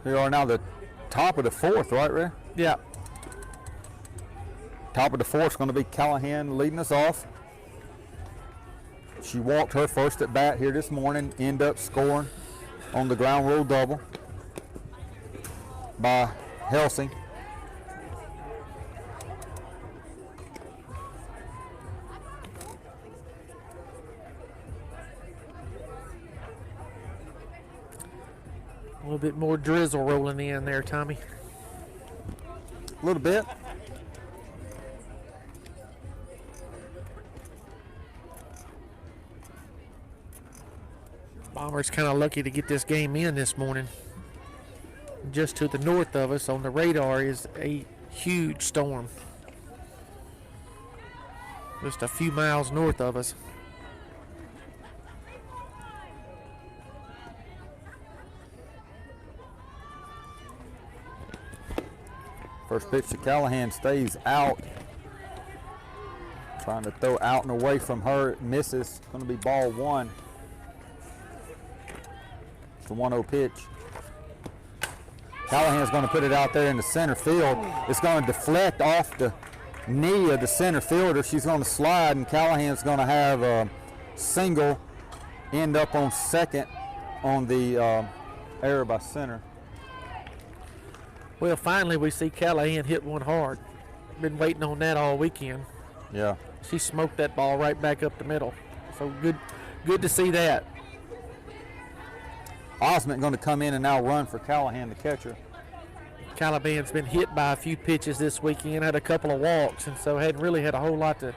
We are now the top of the 4th, right, Ray? Yeah. Top of the 4th is going to be Callahan leading us off. She walked her first at bat here this morning, ended up scoring on the ground rule double by Helsing. A little bit more drizzle rolling in there, Tommy. A little bit. Bombers kind of lucky to get this game in this morning. Just to the north of us on the radar is a huge storm. Just a few miles north of us. First pitch to Callahan stays out. Trying to throw out and away from her. It misses. Going to be ball one. It's a 1-0 pitch. Callahan's going to put it out there in the center field. It's going to deflect off the knee of the center fielder. She's going to slide, and Callahan's going to have a single, end up on second on the error by center. Well, finally we see Callahan hit one hard. Been waiting on that all weekend. Yeah. She smoked that ball right back up the middle. So good to see that. Osment going to come in and now run for Callahan, the catcher. Caliban's been hit by a few pitches this weekend, had a couple of walks, and so hadn't really had a whole lot to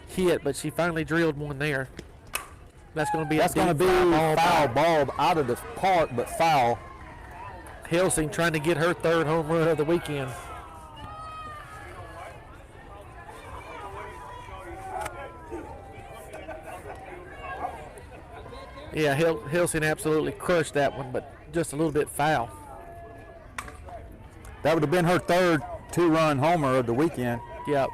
hit, but she finally drilled one there. That's going to be foul ball out of the park, but foul. Helsing trying to get her third home run of the weekend. Yeah, Helsing absolutely crushed that one, but just a little bit foul. That would have been her third two-run homer of the weekend. Yep.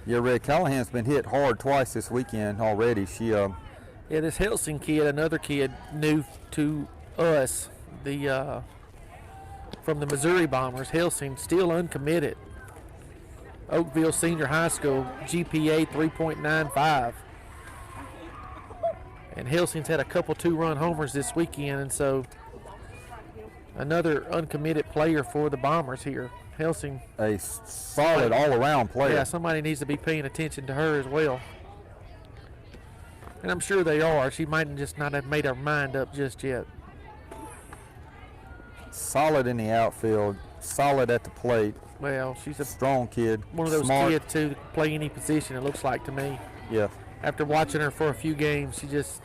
Yeah, Red, Callahan's been hit hard twice this weekend already. Yeah, this Helsing kid, another kid new to us, from the Missouri Bombers. Helsing still uncommitted. Oakville Senior High School, GPA 3.95. And Helsing's had a couple two-run homers this weekend, and so another uncommitted player for the Bombers here. Helsing, a solid all-around player. Yeah, somebody needs to be paying attention to her as well. And I'm sure they are. She might just not have made her mind up just yet. Solid in the outfield, solid at the plate. Well, she's a strong kid. One of those smart kids to play any position, it looks like to me. Yeah. After watching her for a few games, she just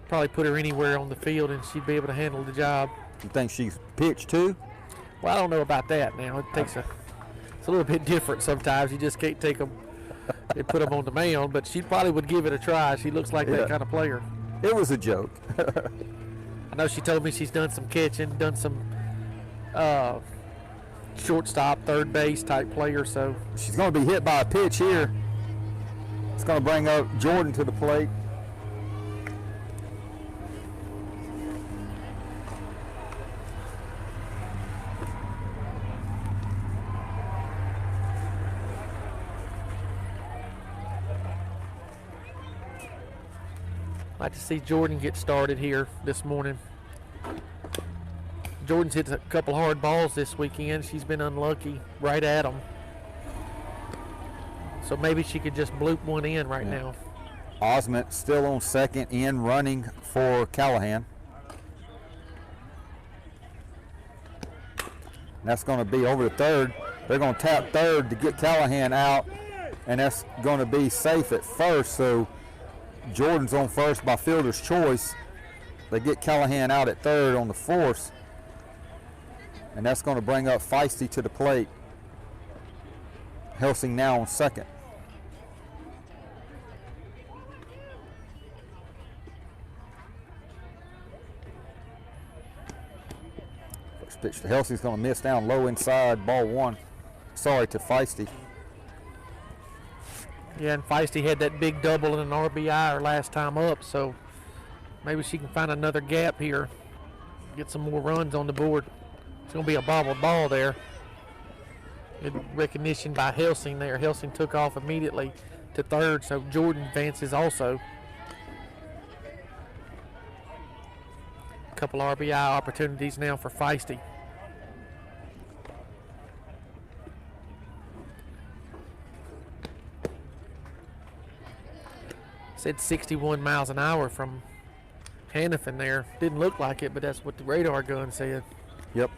probably put her anywhere on the field and she'd be able to handle the job. You think she's pitched too? Well, I don't know about that now. It's a little bit different sometimes. You just can't take them and put them on the mound, but she probably would give it a try. She looks like that kind of player. It was a joke. I know she told me she's done some catching, done some shortstop, third base type player. So she's going to be hit by a pitch here. It's going to bring up Jordan to the plate. Like to see Jordan get started here this morning. Jordan's hit a couple hard balls this weekend. She's been unlucky right at them. So maybe she could just bloop one in right now. Osment still on second, in running for Callahan. That's going to be over to third. They're going to tap third to get Callahan out, and that's going to be safe at first. So Jordan's on first by fielder's choice. They get Callahan out at third on the force, and that's going to bring up Feisty to the plate. Helsing now on second. First pitch to Helsing's going to miss down low inside, ball one. Sorry to Feisty. Yeah, and Feisty had that big double and an RBI her last time up, so maybe she can find another gap here, get some more runs on the board. It's going to be a bobbled ball there. Good recognition by Helsing there. Helsing took off immediately to third, so Jordan advances also. A couple RBI opportunities now for Feisty. Said 61 miles an hour from Hannafin there. Didn't look like it, but that's what the radar gun said. Yep.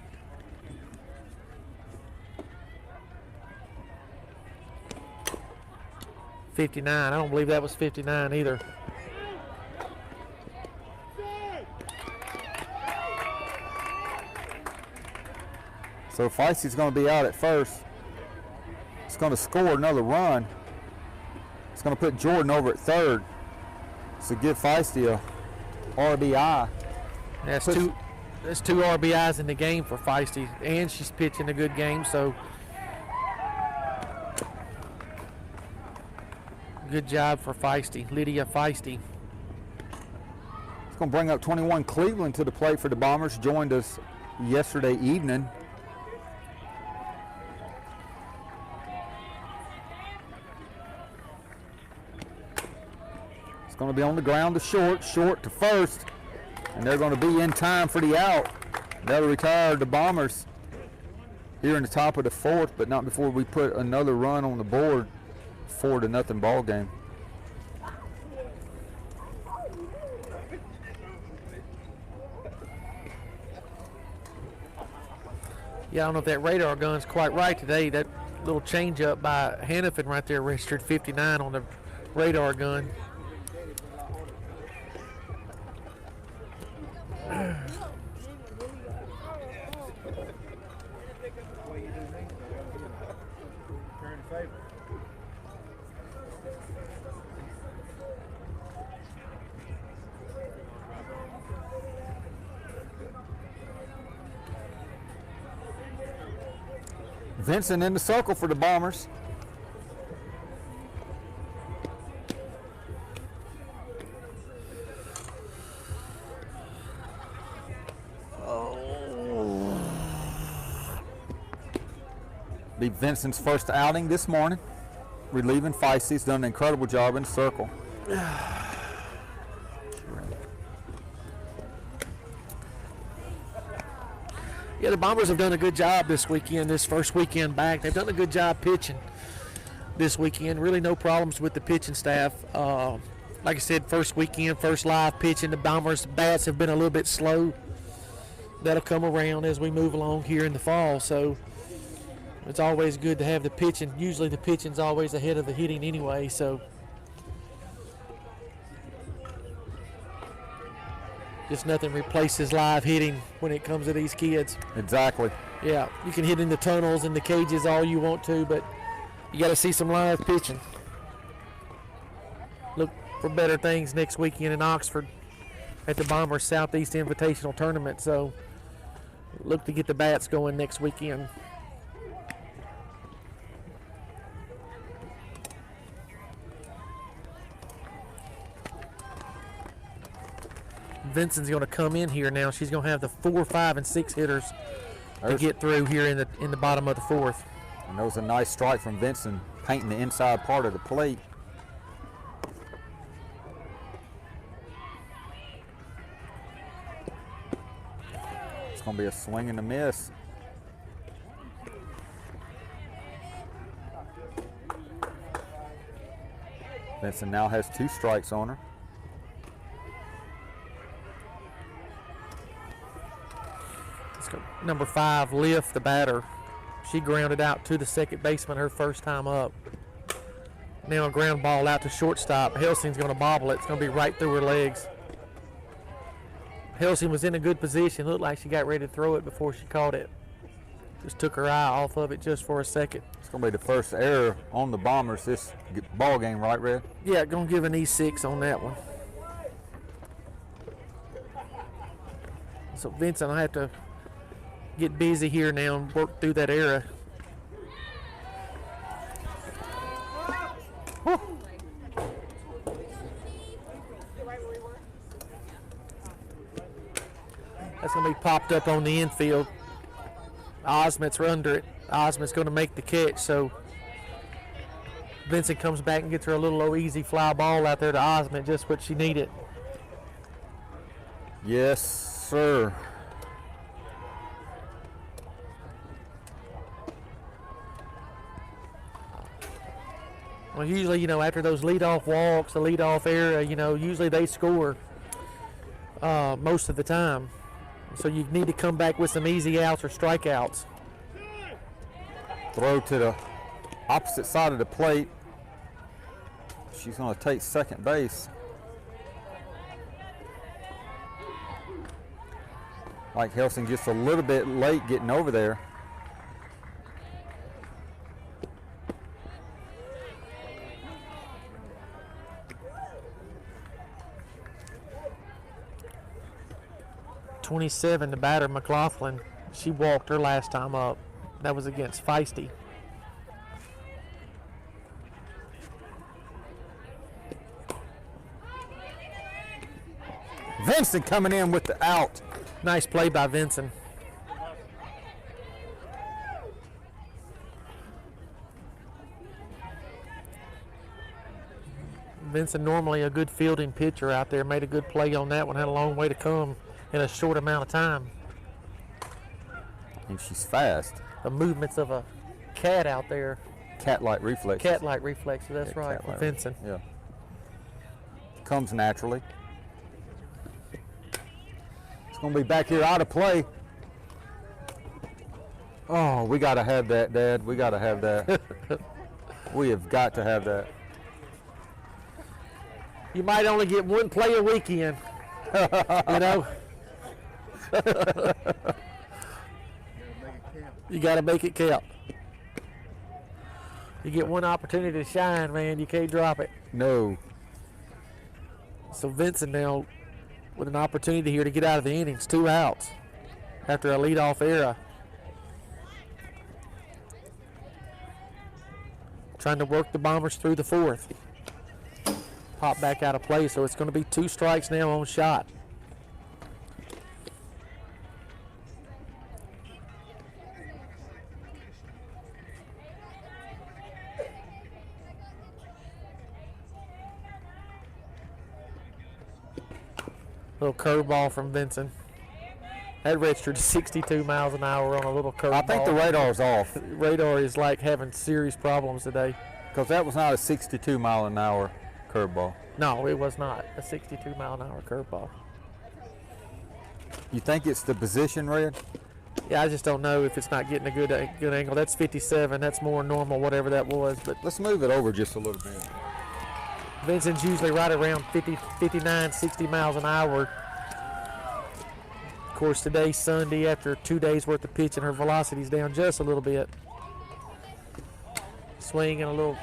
.59. I don't believe that was 59 either. So Feisty's going to be out at first. It's going to score another run. It's going to put Jordan over at third. So give Feisty a RBI. That's two RBIs in the game for Feisty, and she's pitching a good game, so good job for Feisty, Lydia Feisty. It's going to bring up 21 Cleveland to the plate for the Bombers. Joined us yesterday evening. It's going to be on the ground to short to first, and they're going to be in time for the out. That'll retire the Bombers here in the top of the fourth, but not before we put another run on the board. 4-0 ball game. Yeah, I don't know if that radar gun's quite right today. That little change up by Hannafin right there registered 59 on the radar gun. Vincent in the circle for the Bombers. Be Vincent's first outing this morning. Relieving Feisty's done an incredible job in the circle. Yeah, the Bombers have done a good job this weekend, this first weekend back. They've done a good job pitching this weekend. Really no problems with the pitching staff. Like I said, first weekend, first live pitching. The Bombers' bats have been a little bit slow. That'll come around as we move along here in the fall. So it's always good to have the pitching. Usually the pitching's always ahead of the hitting anyway. So just nothing replaces live hitting when it comes to these kids. Exactly. Yeah, you can hit in the tunnels and the cages all you want to, but you got to see some live pitching. Look for better things next weekend in Oxford at the Bombers Southeast Invitational Tournament. So look to get the bats going next weekend. Vincent's going to come in here now. She's going to have the 4, 5, and 6 hitters to get through here in the bottom of the fourth. And that was a nice strike from Vincent, painting the inside part of the plate. It's going to be a swing and a miss. Vincent now has 2 strikes on her. Number 5, Lift, the batter. She grounded out to the second baseman her first time up. Now a ground ball out to shortstop. Helsing's going to bobble it. It's going to be right through her legs. Helsing was in a good position. Looked like she got ready to throw it before she caught it. Just took her eye off of it just for a second. It's going to be the first error on the Bombers this ball game, right, Red? Yeah, going to give an E6 on that one. So Vincent, I have to get busy here now and work through that error. That's going to be popped up on the infield. Osment's under it. Osment's going to make the catch, so Vincent comes back and gets her a little low easy fly ball out there to Osment, just what she needed. Yes, sir. Well, usually, after those leadoff walks, the leadoff error, usually they score most of the time. So you need to come back with some easy outs or strikeouts. Throw to the opposite side of the plate. She's going to take second base. Like Helsing just a little bit late getting over there. 27, the batter, McLaughlin. She walked her last time up. That was against Feisty. Vincent coming in with the out. Nice play by Vincent. Vincent, normally a good fielding pitcher out there, made a good play on that one. Had a long way to come in a short amount of time. And she's fast. The movements of a cat out there. Cat-like reflexes. Cat-like reflexes, that's Yeah, right, cat-like. Vincent. Yeah. Comes naturally. It's going to be back here out of play. Oh, we got to have that, Dad. We got to have that. We have got to have that. You might only get one play a weekend, you know. You got to make it count. You get one opportunity to shine, man. You can't drop it. No. So Vincent now with an opportunity here to get out of the innings. 2 outs after a leadoff error. Trying to work the Bombers through the 4th. Pop back out of play, so it's going to be 2 strikes now on shot. Little curveball from Vincent. That registered 62 miles an hour on a little curveball. I think the radar's off Radar is like having serious problems today. because that was not a 62 mile an hour curveball. No, it was not a 62 mile an hour curveball. You think it's the position, Red? Yeah, I just don't know if it's not getting a good angle. That's 57. That's more normal, whatever that was. But Let's move it over just a little bit. Vincent's usually right around 50, 59, 60 miles an hour. Of course, today's Sunday. After 2 days worth of pitching, her velocity's down just a little bit. Swing and a little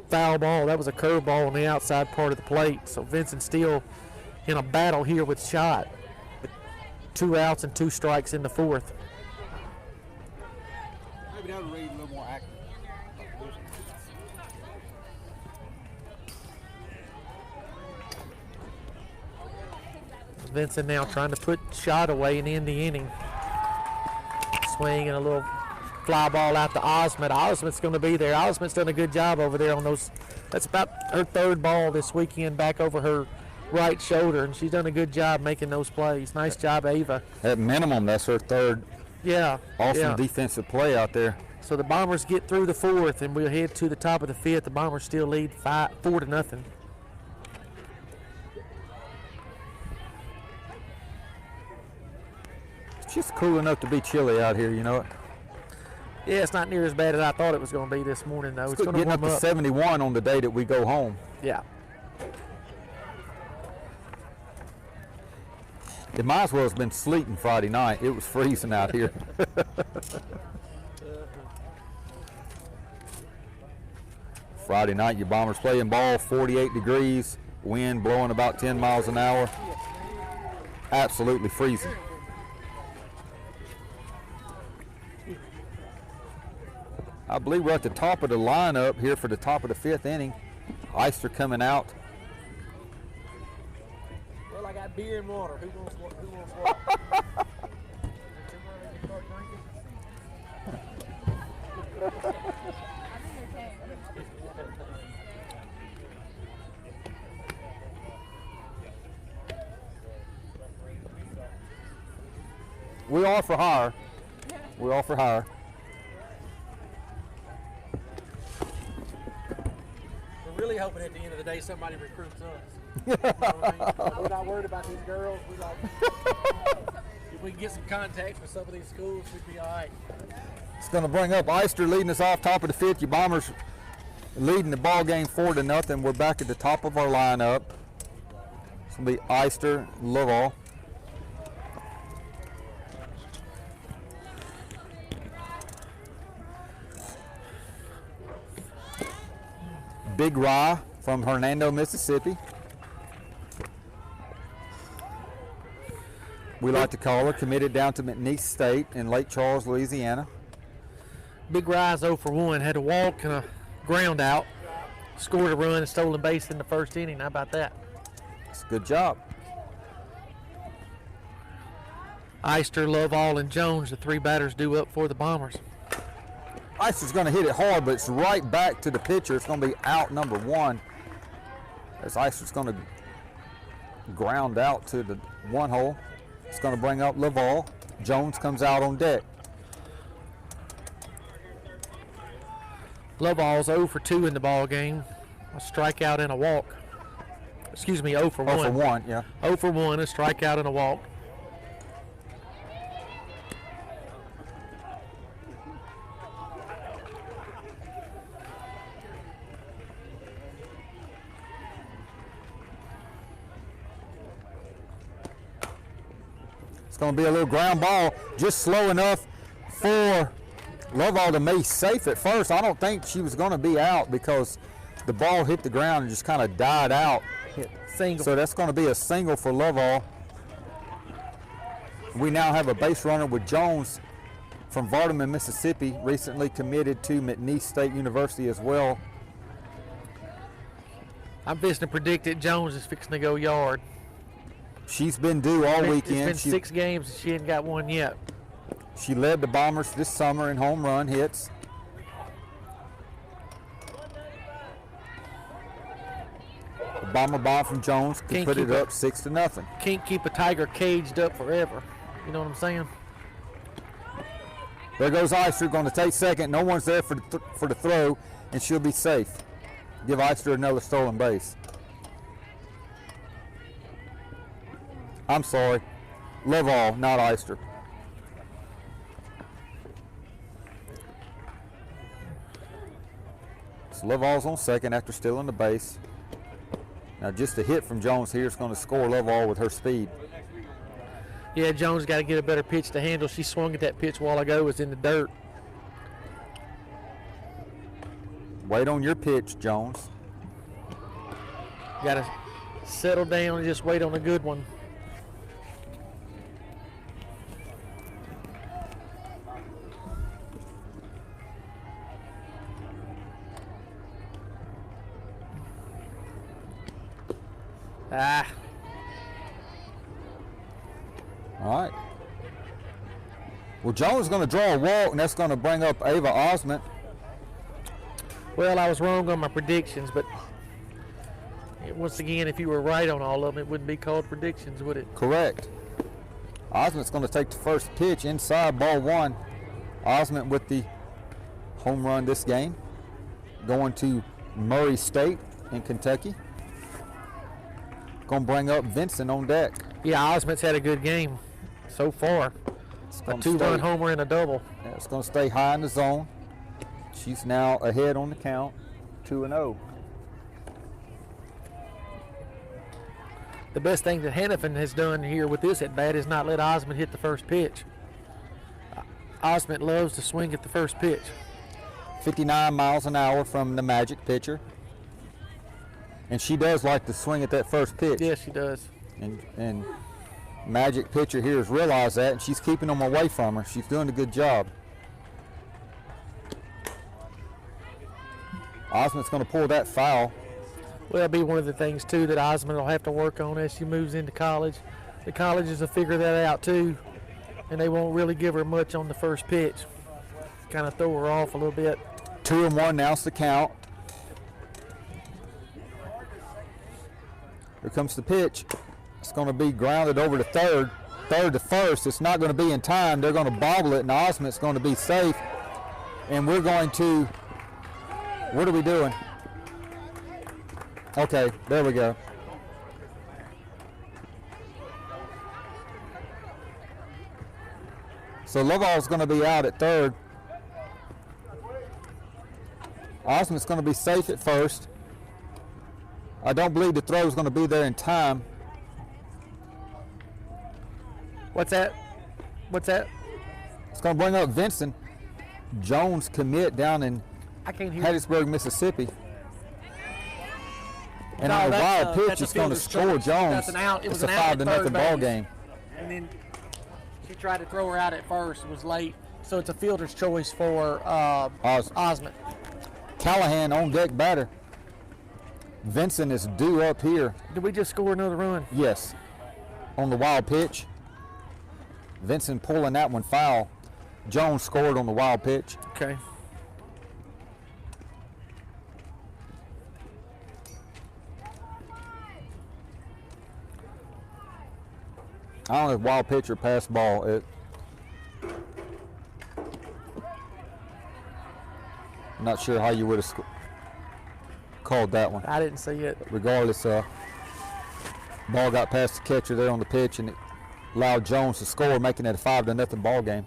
foul ball. That was a curveball on the outside part of the plate. So Vincent still in a battle here with shot. 2 outs and 2 strikes in the 4th. Maybe that would read a little more accurate. Vincent now trying to put shot away and end the inning. Swing and a little fly ball out to Osmond. Osmond's going to be there. Osmond's done a good job over there on those. That's about her 3rd ball this weekend back over her right shoulder, and she's done a good job making those plays. Nice job, Ava. At minimum, that's her 3rd Yeah. awesome yeah. defensive play out there. So the Bombers get through the 4th, and we'll head to the top of the 5th. The Bombers still lead 4-0. It's just cool enough to be chilly out here, you know it. Yeah, it's not near as bad as I thought it was going to be this morning, though. It's going to Getting up warm to up. 71 on the day that we go home. Yeah. It might as well have been sleeting Friday night. It was freezing out here. Friday night, your Bombers playing ball, 48 degrees, wind blowing about 10 miles an hour. Absolutely freezing. I believe we're at the top of the lineup here for the top of the 5th inning. Eister coming out. Well, I got beer and water. Who wants what? We are for hire. We are for hire. We're really hoping at the end of the day somebody recruits us. You know what I mean? We're not worried about these girls. We like if we can get some contacts with some of these schools, we'd be all right. It's going to bring up Eister leading us off top of the 5th. Your Bombers leading the ball game 4-0. We're back at the top of our lineup. It's going to be Eister, Lovell. Big Rye from Hernando, Mississippi. We like to call her, committed down to McNeese State in Lake Charles, Louisiana. Big Rise 0 for 1. Had a walk and a ground out. Scored a run and stolen base in the first inning. How about that? It's a good job. Eister, Lovall, and Jones, the 3 batters due up for the Bombers. Eister's going to hit it hard, but it's right back to the pitcher. It's going to be out number 1. As Eister's going to ground out to the 1 hole. It's going to bring up Lovall. Jones comes out on deck. Lovall's 0 for 2 in the ball game. A strikeout and a walk. Excuse me, 0 for 1. 0 for 1, yeah. 0 for 1, a strikeout and a walk. It's going to be a little ground ball, just slow enough for Lovall to be safe at first. I don't think she was going to be out because the ball hit the ground and just kind of died out. Single. So that's going to be a single for Lovall. We now have a base runner with Jones from Vardaman, Mississippi, recently committed to McNeese State University as well. I'm fixing to predict that Jones is fixing to go yard. She's been due all weekend. It's been 6 games and she ain't got one yet. She led the Bombers this summer in home run hits. The bomber ball from Jones to put it up 6-0. Can't keep a tiger caged up forever. You know what I'm saying? There goes Eister, going to take second. No one's there for the throw, and she'll be safe. Give Eister another stolen base. I'm sorry, Lovall, not Eister. So Lovall's on second after stealing the base. Now just a hit from Jones here is going to score Lovall with her speed. Yeah, Jones got to get a better pitch to handle. She swung at that pitch a while ago. It was in the dirt. Wait on your pitch, Jones. Got to settle down and just wait on a good one. Ah. All right. Well, Jones is going to draw a walk, and that's going to bring up Ava Osment. Well, I was wrong on my predictions, but once again, if you were right on all of them, it wouldn't be called predictions, would it? Correct. Osment's going to take the first pitch inside ball 1. Osment with the home run this game, going to Murray State in Kentucky. Going to bring up Vincent on deck. Yeah, Osment's had a good game so far. A 2-run homer and a double. Yeah, it's going to stay high in the zone. She's now ahead on the count, 2-0. The best thing that Hannafin has done here with this at bat is not let Osment hit the first pitch. Osment loves to swing at the first pitch. 59 miles an hour from the Magic pitcher. And she does like to swing at that first pitch. Yes, she does. And Magic pitcher here has realized that, and she's keeping them away from her. She's doing a good job. Osment's going to pull that foul. Well, that'll be one of the things, too, that Osment will have to work on as she moves into college. The colleges will figure that out, too, and they won't really give her much on the first pitch. Kind of throw her off a little bit. 2-1, now's the count. Here comes the pitch. It's going to be grounded over to third. Third to first. It's not going to be in time. They're going to bobble it, and Osment's going to be safe. And we're going to, what are we doing? Okay, there we go. So Lovall's going to be out at third. Osment's going to be safe at first. I don't believe the throw is going to be there in time. What's that? What's that? It's going to bring up Vincent. Jones commit down in I can't hear. Hattiesburg, Mississippi. And No, on a that's, wild pitch, that's a it's going to fielder's score choice. Jones. That's an out. It was It's a an out at 5-0 third ball base. game. And then She tried to throw her out at first. It was late. So it's a fielder's choice for Osmond. Callahan on deck batter. Vincent is due up here. Did we just score another run? Yes. On the wild pitch. Vincent pulling that one foul. Jones scored on the wild pitch. Okay. I don't know if wild pitch or pass ball. I'm not sure how you would have called that one. I didn't see it. Regardless, ball got past the catcher there on the pitch, and it allowed Jones to score, making it a 5-0 ball game.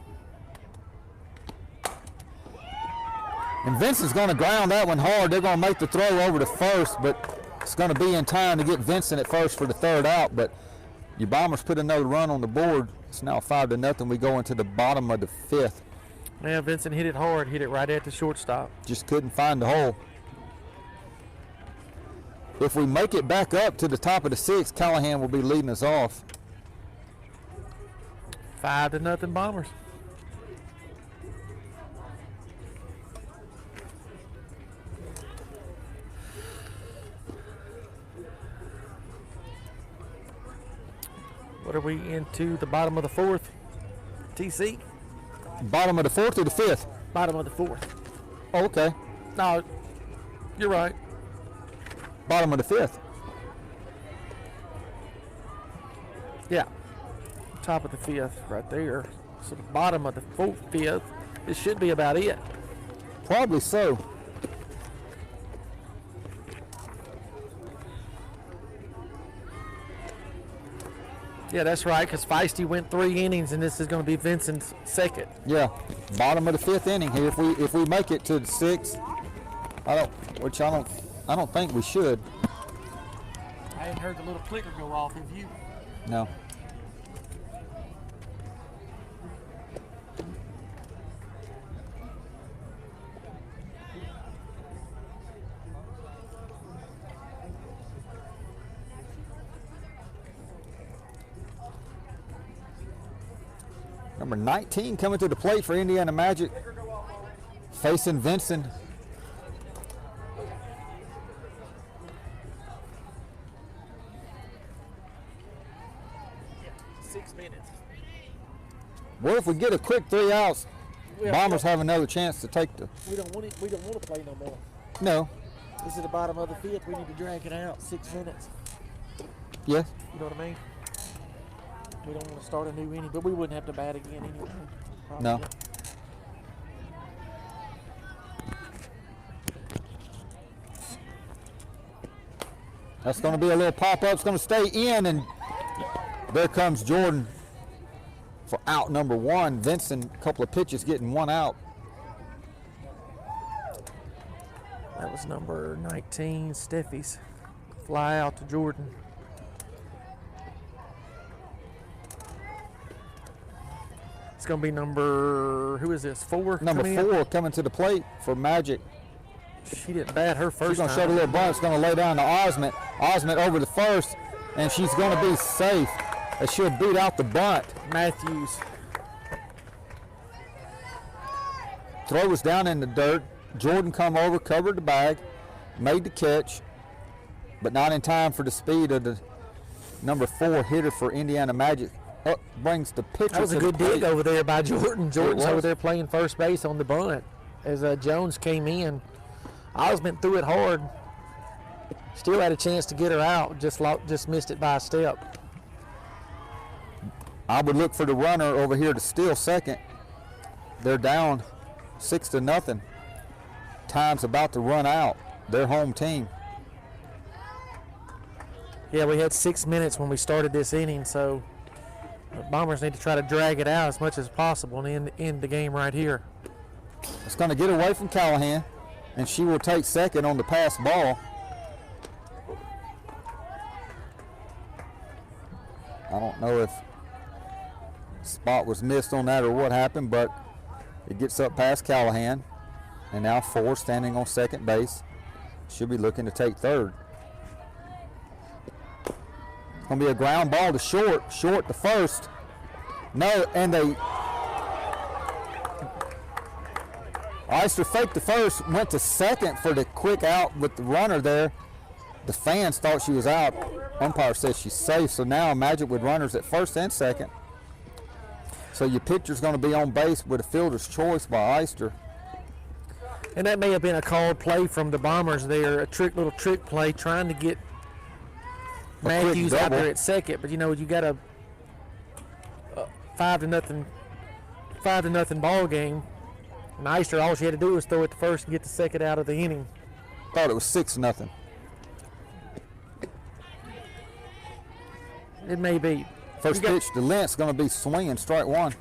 And Vincent's going to ground that one hard. They're going to make the throw over to first, but it's going to be in time to get Vincent at first for the third out. But your Bombers put another run on the board. It's now 5-0. We go into the bottom of the fifth. Yeah, Vincent hit it hard, hit it right at the shortstop. Just couldn't find the hole. If we make it back up to the top of the sixth, Callahan will be leading us off. 5-0 Bombers. What are we into the bottom of the fourth? TC? Bottom of the fourth or the fifth? Bottom of the fourth. Oh, okay. No, you're right. Bottom of the fifth. Yeah. Top of the fifth right there. So the bottom of the fifth. This should be about it. Probably so. Yeah, that's right, because Feisty went 3 innings, and this is going to be Vincent's second. Yeah, bottom of the fifth inning here. If we make it to the sixth, I don't think we should. I hadn't heard the little clicker go off. Have you? No. Number 19 coming to the plate for Indiana Magic, facing Vincent. Yeah, 6 minutes. What if we get a quick 3 outs? Yeah, Bombers have another chance to take the. We don't want it. We don't want to play no more. No. This is the bottom of the fifth. We need to drag it out 6 minutes. Yes. You know what I mean? We don't want to start a new inning, but we wouldn't have to bat again anyway. Probably. No. That's going to be a little pop-up. It's going to stay in, and there comes Jordan for out number 1. Vincent, a couple of pitches, getting 1 out. That was number 19, Steffi's fly out to Jordan. It's going to be who is this, 4? Number 4 coming to the plate for Magic. She didn't bat her first She's going to time. shut a little bunt. It's going to lay down to Osmond. Osmond over the first, and she's going to be safe as she'll beat out the bunt. Matthews. Throw was down in the dirt. Jordan come over, covered the bag, made the catch, but not in time for the speed of the number 4 hitter for Indiana Magic. Up brings the pitcher. That was a good dig over there by Jordan. Jordan's was. over there playing first base on the bunt as Jones came in. Osmond threw it hard. Still had a chance to get her out. Just missed it by a step. I would look for the runner over here to steal second. They're down 6-0. Time's about to run out. Their home team. Yeah, we had 6 minutes when we started this inning, so the Bombers need to try to drag it out as much as possible and end the game right here. It's going to get away from Callahan, and she will take second on the pass ball. I don't know if spot was missed on that or what happened, but it gets up past Callahan, and now 4 standing on second base. Should be looking to take third. It's going to be a ground ball to short to first. No, and they Oyster faked the first, went to second for the quick out with the runner there. The fans thought she was out. Umpire says she's safe, so now Magic with runners at first and second. So your pitcher's going to be on base with a fielder's choice by Oyster. And that may have been a called play from the Bombers there, a little trick play trying to get Matthews out there at second. But you know, you got a 5-0 ball game. And Oyster, all she had to do was throw it to first and get the second out of the inning. Thought it was 6-0. It may be. First pitch to Lentz going to be swinging, strike one.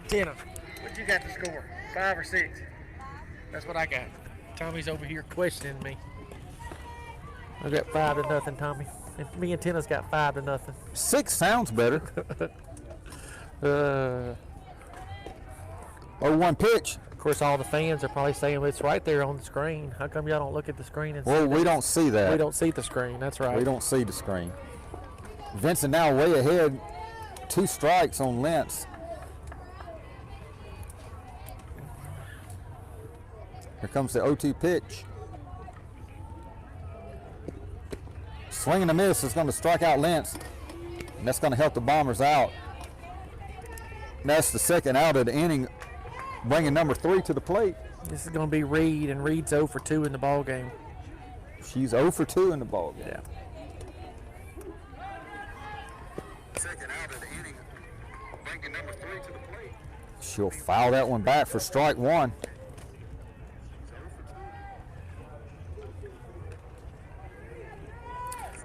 Tina, what you got to score? 5 or 6? That's what I got. Tommy's over here questioning me. I got 5-0, Tommy. And me and Tina's got 5-0. 6 sounds better. 0-1 pitch. Of course, all the fans are probably saying it's right there on the screen. How come y'all don't look at the screen and see Well, we don't see that. We don't see the screen. That's right. We don't see the screen. Vincent now way ahead. 2 strikes on Lentz. Here comes the 0-2 pitch. Swing and a miss is going to strike out Lentz. And that's going to help the Bombers out. That's the second out of the inning, bringing number 3 to the plate. This is going to be Reed, and Reed's 0 for 2 in the ball game. She's 0 for 2 in the ball game. Yeah. Second out of the inning, bringing number 3 to the plate. She'll foul that one back for strike one.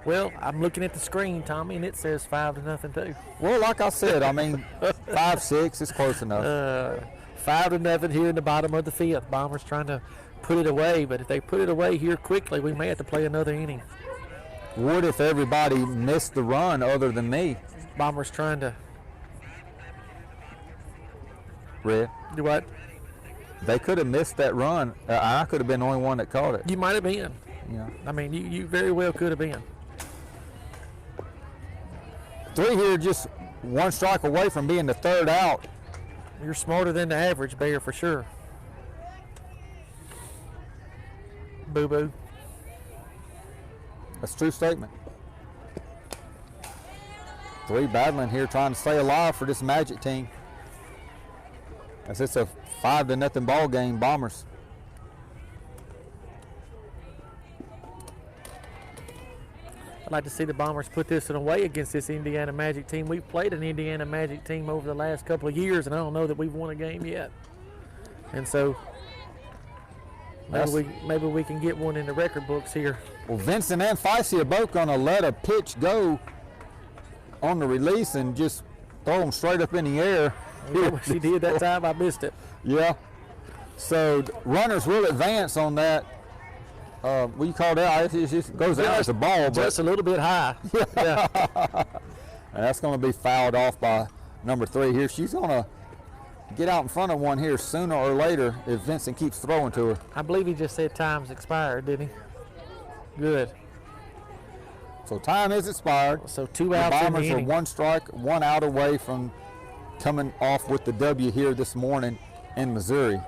Well, I'm looking at the screen, Tommy, and it says 5-0 too. Well, like I said, I mean, 5-6 is close enough. 5-0 here in the bottom of the 5th. Bombers trying to put it away, but if they put it away here quickly, we may have to play another inning. What if everybody missed the run other than me? Bombers trying to Red. do what? They could have missed that run. I could have been the only one that caught it. You might have been. Yeah. I mean, you very well could have been. 3 here, just 1 strike away from being the 3rd out. You're smarter than the average Bear for sure. Boo-boo. That's a true statement. 3 battling here, trying to stay alive for this Magic team. As it's a 5-0 ball game, Bombers. I'd like to see the Bombers put this away against this Indiana Magic team. We've played an Indiana Magic team over the last couple of years, and I don't know that we've won a game yet. And so maybe we can get one in the record books here. Well, Vincent and Feisty are both going to let a pitch go on the release and just throw them straight up in the air. She did that time. I missed it. Yeah. So runners will advance on that. What you call that? It just goes out as a ball, Just a little bit high. Yeah. And that's going to be fouled off by number 3 here. She's going to get out in front of one here sooner or later if Vincent keeps throwing to her. I believe he just said time's expired, didn't he? Good. So time is expired. So 2 The outs in the Bombers are inning. 1 strike, 1 out away from coming off with the W here this morning in Missouri.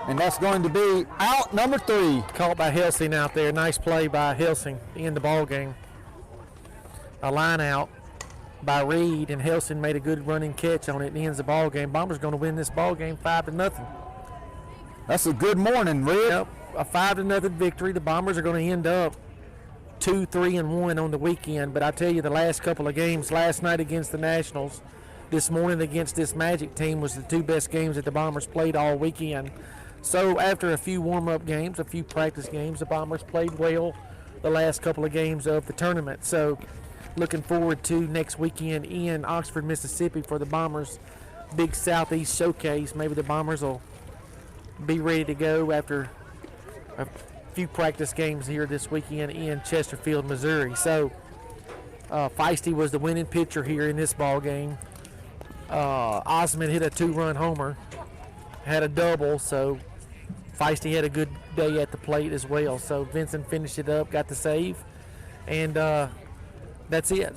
And that's going to be out number 3. Caught by Helsing out there. Nice play by Helsing in the ball game. A line out by Reed, and Helsing made a good running catch on it and ends the ball game. Bombers going to win this ball game 5-0. That's a good morning, Red. Yep, a 5-0 victory. The Bombers are going to end up 2-3-1 on the weekend. But I tell you, the last couple of games, last night against the Nationals, this morning against this Magic team, was the 2 best games that the Bombers played all weekend. So after a few warm-up games, a few practice games, the Bombers played well the last couple of games of the tournament. So looking forward to next weekend in Oxford, Mississippi for the Bombers' big Southeast showcase. Maybe the Bombers will be ready to go after a few practice games here this weekend in Chesterfield, Missouri. So Feisty was the winning pitcher here in this ball game. Osmond hit a 2-run homer, had a double, so Feisty had a good day at the plate as well. So Vincent finished it up, got the save, and that's it.